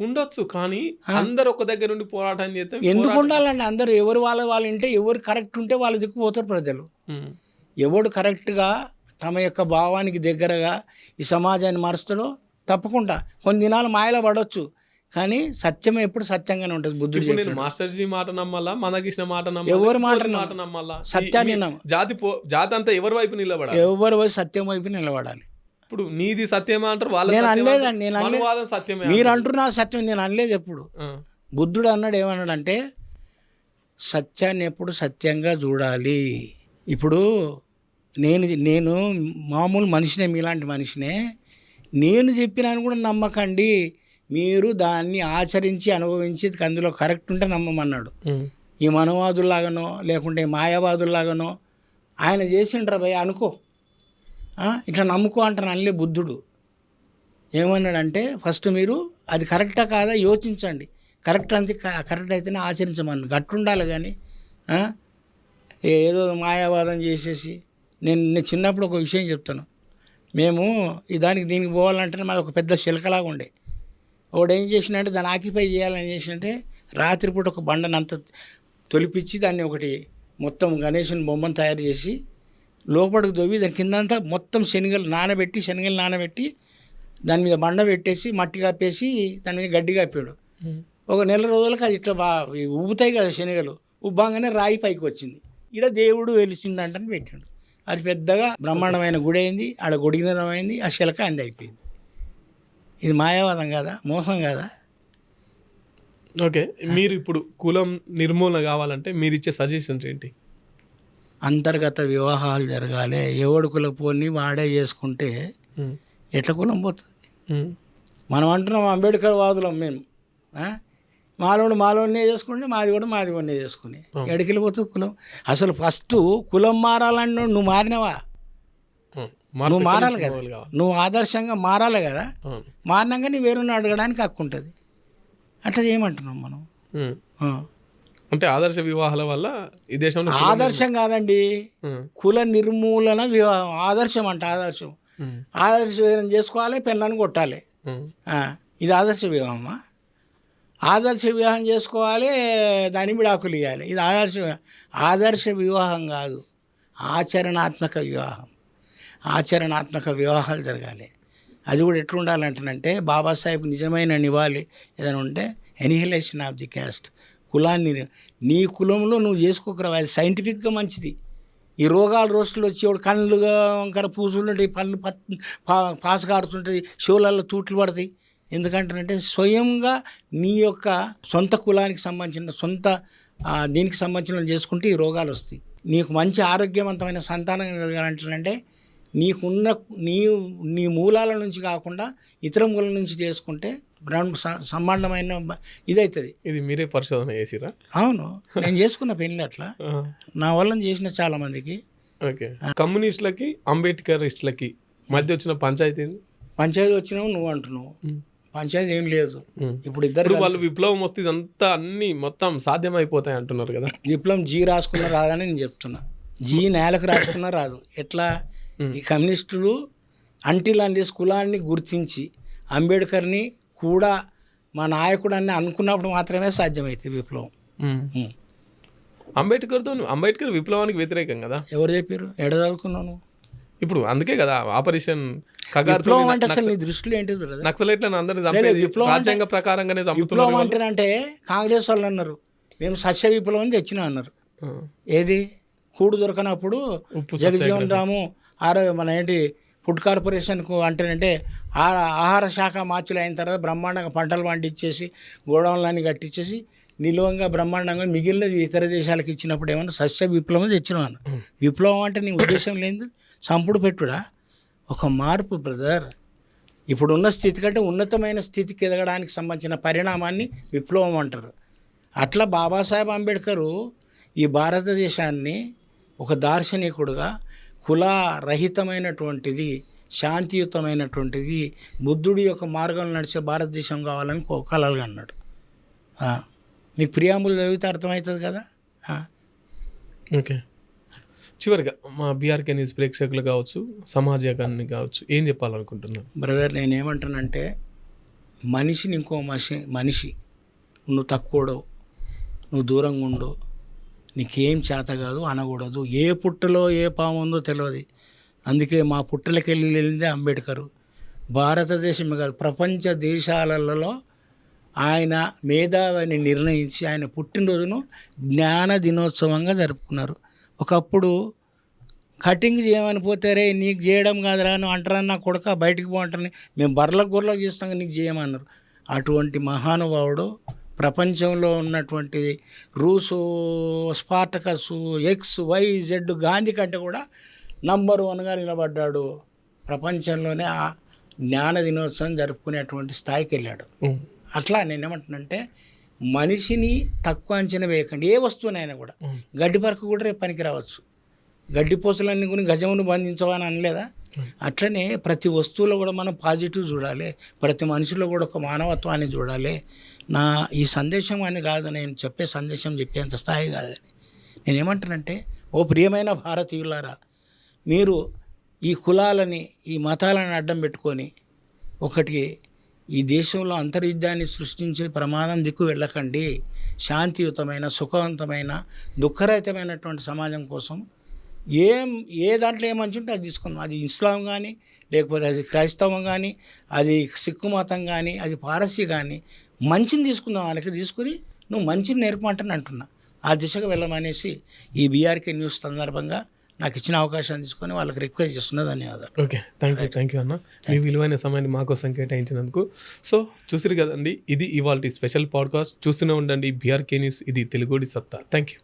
ఉండొచ్చు, కానీ అందరు ఒక దగ్గర నుండి పోరాటం చేస్తే ఎందుకు ఉండాలండి? అందరూ ఎవరు వాళ్ళ ఉంటే, ఎవరు కరెక్ట్ ఉంటే వాళ్ళ దిక్కుపోతారు ప్రజలు. ఎవడు కరెక్ట్గా తమ యొక్క భావానికి దగ్గరగా ఈ సమాజాన్ని మారుస్తాడో తప్పకుండా కొన్ని దినాలు మాయలో పడవచ్చు, కానీ సత్యం ఎప్పుడు సత్యంగానే ఉంటుంది. బుద్ధుడు మాస్టర్జీ మాట నమ్మాలా, మనకృష్ణ మాట ఎవరి మాట నమ్మాలా? సత్యాన్ని జాతి అంతా ఎవరి వైపు నిలబడాలి? ఎవరి వైపు సత్యం వైపు నిలబడాలి. ఇప్పుడు నీది సత్యమా అంటారు వాళ్ళు. నేను అనలేదండి, సత్యమే మీరు అంటున్నా సత్యం, నేను అనలేదు ఎప్పుడు. బుద్ధుడు అన్నాడు, ఏమన్నాడంటే సత్యాన్ని ఎప్పుడు సత్యంగా చూడాలి. ఇప్పుడు నేను మామూలు మనిషినే, మీలాంటి మనిషినే, నేను చెప్పినాను కూడా నమ్మకండి, మీరు దాన్ని ఆచరించి అనుభవించి అందులో కరెక్ట్ ఉంటే నమ్మమన్నాడు. ఈ మనవాదుల్లాగానో లేకుంటే మాయావాదుల్లాగానో ఆయన చేసిండ్రా భయ అనుకో, ఇట్లా నమ్ముకో అంటాను అనలే బుద్ధుడు. ఏమన్నాడంటే ఫస్ట్ మీరు అది కరెక్టా కాదా యోచించండి, కరెక్ట్ అయితేనే ఆచరించమని గట్టుండాలి. కానీ ఏదో మాయావాదం చేసేసి నేను చిన్నప్పుడు ఒక విషయం చెప్తాను. మేము దీనికి పోవాలంటే మాది ఒక పెద్ద శిలకలాగా ఉండే. ఒకడు ఏం చేసినంటే దాన్ని ఆక్యుపై చేయాలని చేసినంటే రాత్రిపూట ఒక బండను అంత తొలిపించి దాన్ని ఒకటి మొత్తం గణేశుని బొమ్మను తయారు చేసి లోపలికి దొవ్వి దాని కిందంతా మొత్తం శనగలు నానబెట్టి దాని మీద బండ పెట్టేసి మట్టి కప్పేసి దాని మీద గడ్డి కప్పాడు. ఒక నెల రోజులకు అది ఇట్లా ఉబ్బుతాయి కదా శనగలు, ఉబ్బంగానే రాయి పైకి వచ్చింది. ఇక్కడ దేవుడు వెలిసిందంటని పెట్టాడు. అది పెద్దగా బ్రహ్మాండమైన గుడి అయింది, ఆడ గుడిగినమైంది, ఆ శిలక అంది అయిపోయింది. ఇది మాయావాదం కదా, మోసం కదా. ఓకే, మీరు ఇప్పుడు కులం నిర్మూలన కావాలంటే మీరు ఇచ్చే సజెషన్స్ ఏంటి? అంతర్గత వివాహాలు జరగాలి. ఎవడు కులపోని వాడే చేసుకుంటే ఎట్లా కులం పోతుంది? మనం అంటున్నాం అంబేద్కర్ వాదులం మేము. మాలోనే చేసుకుంటే మాది కూడా మాది చేసుకుని ఎడికి వెళ్ళిపోతుంది కులం. అసలు ఫస్ట్ కులం మారాలని నువ్వు మారినవా? నువ్వు మారాలి కదా, నువ్వు ఆదర్శంగా మారాలి కదా. మారినాక నీ వేరుని అడగడానికి హక్కు ఉంటుంది. అట్లా చేయమంటున్నాం మనం. అంటే ఆదర్శ వివాహాల వల్ల ఈ దేశంలో ఆదర్శం కాదండి, కుల నిర్మూలన వివాహం. ఆదర్శం అంటే ఆదర్శం వివాహం చేసుకోవాలి, పిల్లని కొట్టాలి. ఇది ఆదర్శ వివాహమా? ఆదర్శ వివాహం చేసుకోవాలి, దాని విడాకులు ఇవ్వాలి. ఇది ఆదర్శ వివాహం కాదు, ఆచరణాత్మక వివాహం. ఆచరణాత్మక వివాహాలు జరగాలి. అది కూడా ఎట్లా ఉండాలంటేనంటే బాబాసాహెబ్ నిజమైన నివాళి ఏదైనా ఉంటే ఎనిహిలేషన్ ఆఫ్ ది క్యాస్ట్. కులాన్ని నీ కులంలో నువ్వు చేసుకోకరా, అది సైంటిఫిక్గా మంచిది. ఈ రోగాలు రోజులు వచ్చేవాడు కళ్ళుగా వంకర పూసులు ఉంటాయి, పళ్ళు పాస్ కారుతుంటుంది, షోలలో తూట్లు పడతాయి. ఎందుకంటేనంటే స్వయంగా నీ యొక్క సొంత కులానికి సంబంధించిన సొంత దీనికి సంబంధించిన చేసుకుంటే ఈ రోగాలు వస్తాయి. నీకు మంచి ఆరోగ్యవంతమైన సంతానం కలగాలంటే నీకున్న నీ మూలాల నుంచి కాకుండా ఇతర మూలాల నుంచి చేసుకుంటే సంబంధమైన ఇదవుతుంది. ఇది మీరే పరిశోధన చేసిరా? అవును, నేను చేసుకున్న పెళ్ళి అట్లా నా వల్ల చేసిన చాలా మందికి. ఓకే, కమ్యూనిస్టులకి అంబేద్కరిస్టులకి మధ్య వచ్చిన పంచాయతీ వచ్చినావు నువ్వు అంటున్నావు. పంచాయతీ ఏం లేదు. ఇప్పుడు ఇద్దరు వాళ్ళు విప్లవం వస్తే ఇదంతా అన్ని మొత్తం సాధ్యమైపోతాయి అంటున్నారు కదా. విప్లవం జీ రాసుకున్న రాదని నేను చెప్తున్నా. జీ నేలకు రాసుకున్నా రాదు. ఎట్లా ఈ కమ్యూనిస్టులు అంటిలాంటి కులాన్ని గుర్తించి అంబేద్కర్ని కూడా మా నాయకుడు అని అనుకున్నప్పుడు మాత్రమే సాధ్యమవుతుంది విప్లవం. అంబేద్కర్ విప్లవానికి వ్యతిరేకం కదా. ఎవరు చెప్పారు? ఎడ చదువుకున్నాను ఇప్పుడు అందుకే కదా ఆపరేషన్ విప్లవం అంటే అసలు నీ దృష్టిలో ఏంటి? నక్సలైట్లను అందరినీ రాజ్యాంగ ప్రకారంగానే విప్లవం అంటేనంటే కాంగ్రెస్ వాళ్ళు అన్నారు మేము సస్య విప్లవం తెచ్చినా అన్నారు. ఏది కూడు దొరకనప్పుడు జగజీవన్ రాము మన ఏంటి ఫుడ్ కార్పొరేషన్కు అంటేనంటే ఆహార శాఖ మార్చులు అయిన తర్వాత బ్రహ్మాండంగా పంటలు పండించేసి గోడౌన్లన్నీ కట్టించేసి నిలువంగా బ్రహ్మాండంగా మిగిలినది ఇతర దేశాలకు ఇచ్చినప్పుడు ఏమన్నా సస్య విప్లవం తెచ్చినాను. విప్లవం అంటే నీ ఉద్దేశం లేదు సంపుడు పెట్టుడా, ఒక మార్పు బ్రదర్. ఇప్పుడున్న స్థితి కంటే ఉన్నతమైన స్థితికి ఎదగడానికి సంబంధించిన పరిణామాన్ని విప్లవం అంటారు. అట్లా బాబాసాహెబ్ అంబేద్కరు ఈ భారతదేశాన్ని ఒక దార్శనికుడుగా కులరహితమైనటువంటిది శాంతియుతమైనటువంటిది బుద్ధుడి యొక్క మార్గంలో నడిచే భారతదేశం కావాలని కలలుగా అన్నాడు. మీకు ప్రియాంబులు చదివితే అర్థమవుతుంది కదా. ఓకే, చివరిగా మా బీఆర్కే న్యూస్ ప్రేక్షకులు కావచ్చు, సమాజాన్ని కావచ్చు, ఏం చెప్పాలనుకుంటున్నాను? బ్రదర్, నేనేమంటానంటే మనిషిని ఇంకో మనిషి నువ్వు తక్కువడో, నువ్వు దూరంగా ఉండో, నీకేం చేత కాదు అనకూడదు. ఏ పుట్టలో ఏ పాము ఉందో తెలియదు. అందుకే మా పుట్టలకి వెళ్ళిందే అంబేద్కరు. భారతదేశమే కాదు ప్రపంచ దేశాలలో ఆయన మేధావిని నిర్ణయించి ఆయన పుట్టినరోజును జ్ఞాన దినోత్సవంగా జరుపుకున్నారు. ఒకప్పుడు కటింగ్ చేయమని పోతే రే నీకు చేయడం కాదురా నువ్వు అంటారా, నా కొడుక బయటికి పోంటారని మేము గొర్రెలకు చేస్తాం నీకు చేయమన్నారు. అటువంటి మహానుభావుడు ప్రపంచంలో ఉన్నటువంటి Rousseau, Spartacus, x, y, z, Gandhi కంటే కూడా నంబర్ 1గా నిలబడ్డాడు. ప్రపంచంలోనే ఆ జ్ఞాన దినోత్సవం జరుపుకునేటువంటి స్థాయికి వెళ్ళాడు. అట్లా నేనేమంటున్నానంటే మనిషిని తక్కువ అంచనా వేయకండి. ఏ వస్తువునైనా కూడా గడ్డి పరకు కూడా రేపు పనికి రావచ్చు. గడ్డి పోసలన్నీ కొని గజమును బంధించవని అనలేదా? అట్లనే ప్రతి వస్తువులో కూడా మనం పాజిటివ్ చూడాలి, ప్రతి మనిషిలో కూడా ఒక మానవత్వాన్ని చూడాలి. నా ఈ సందేశం అని కాదు, నేను చెప్పే సందేశం చెప్పేంత స్థాయి కాదని. నేనేమంటానంటే ఓ ప్రియమైన భారతీయులారా, మీరు ఈ కులాలని ఈ మతాలను అడ్డం పెట్టుకొని ఒకటి ఈ దేశంలో అంతర్యుద్ధాన్ని సృష్టించే ప్రమాదం దిక్కు వెళ్ళకండి. శాంతియుతమైన, సుఖవంతమైన, దుఃఖరహితమైనటువంటి సమాజం కోసం ఏ దాంట్లో ఏ మంచి ఉంటే అది తీసుకుందాం. అది ఇస్లాం కానీ, లేకపోతే అది క్రైస్తవం కానీ, అది సిక్కు మతం కానీ, అది పారసీ కానీ, మంచిని తీసుకుందాం. వాళ్ళకి తీసుకుని నువ్వు మంచిని నేర్పమంటని అంటున్నా. ఆ దిశగా వెళ్ళమనేసి ఈ బీఆర్కే న్యూస్ సందర్భంగా నాకు ఇచ్చిన అవకాశాన్ని తీసుకొని వాళ్ళకి రిక్వెస్ట్ చేస్తున్నా. ధన్యవాదాలు. ఓకే, థ్యాంక్ యూ అన్న, మీ విలువైన సమయాన్ని మా కోసం కేటాయించినందుకు. సో చూసిరు కదండి, ఇది ఇవాళ స్పెషల్ పాడ్కాస్ట్. చూస్తూనే ఉండండి బీఆర్కే న్యూస్, ఇది తెలుగుడి సత్తా. Thank you.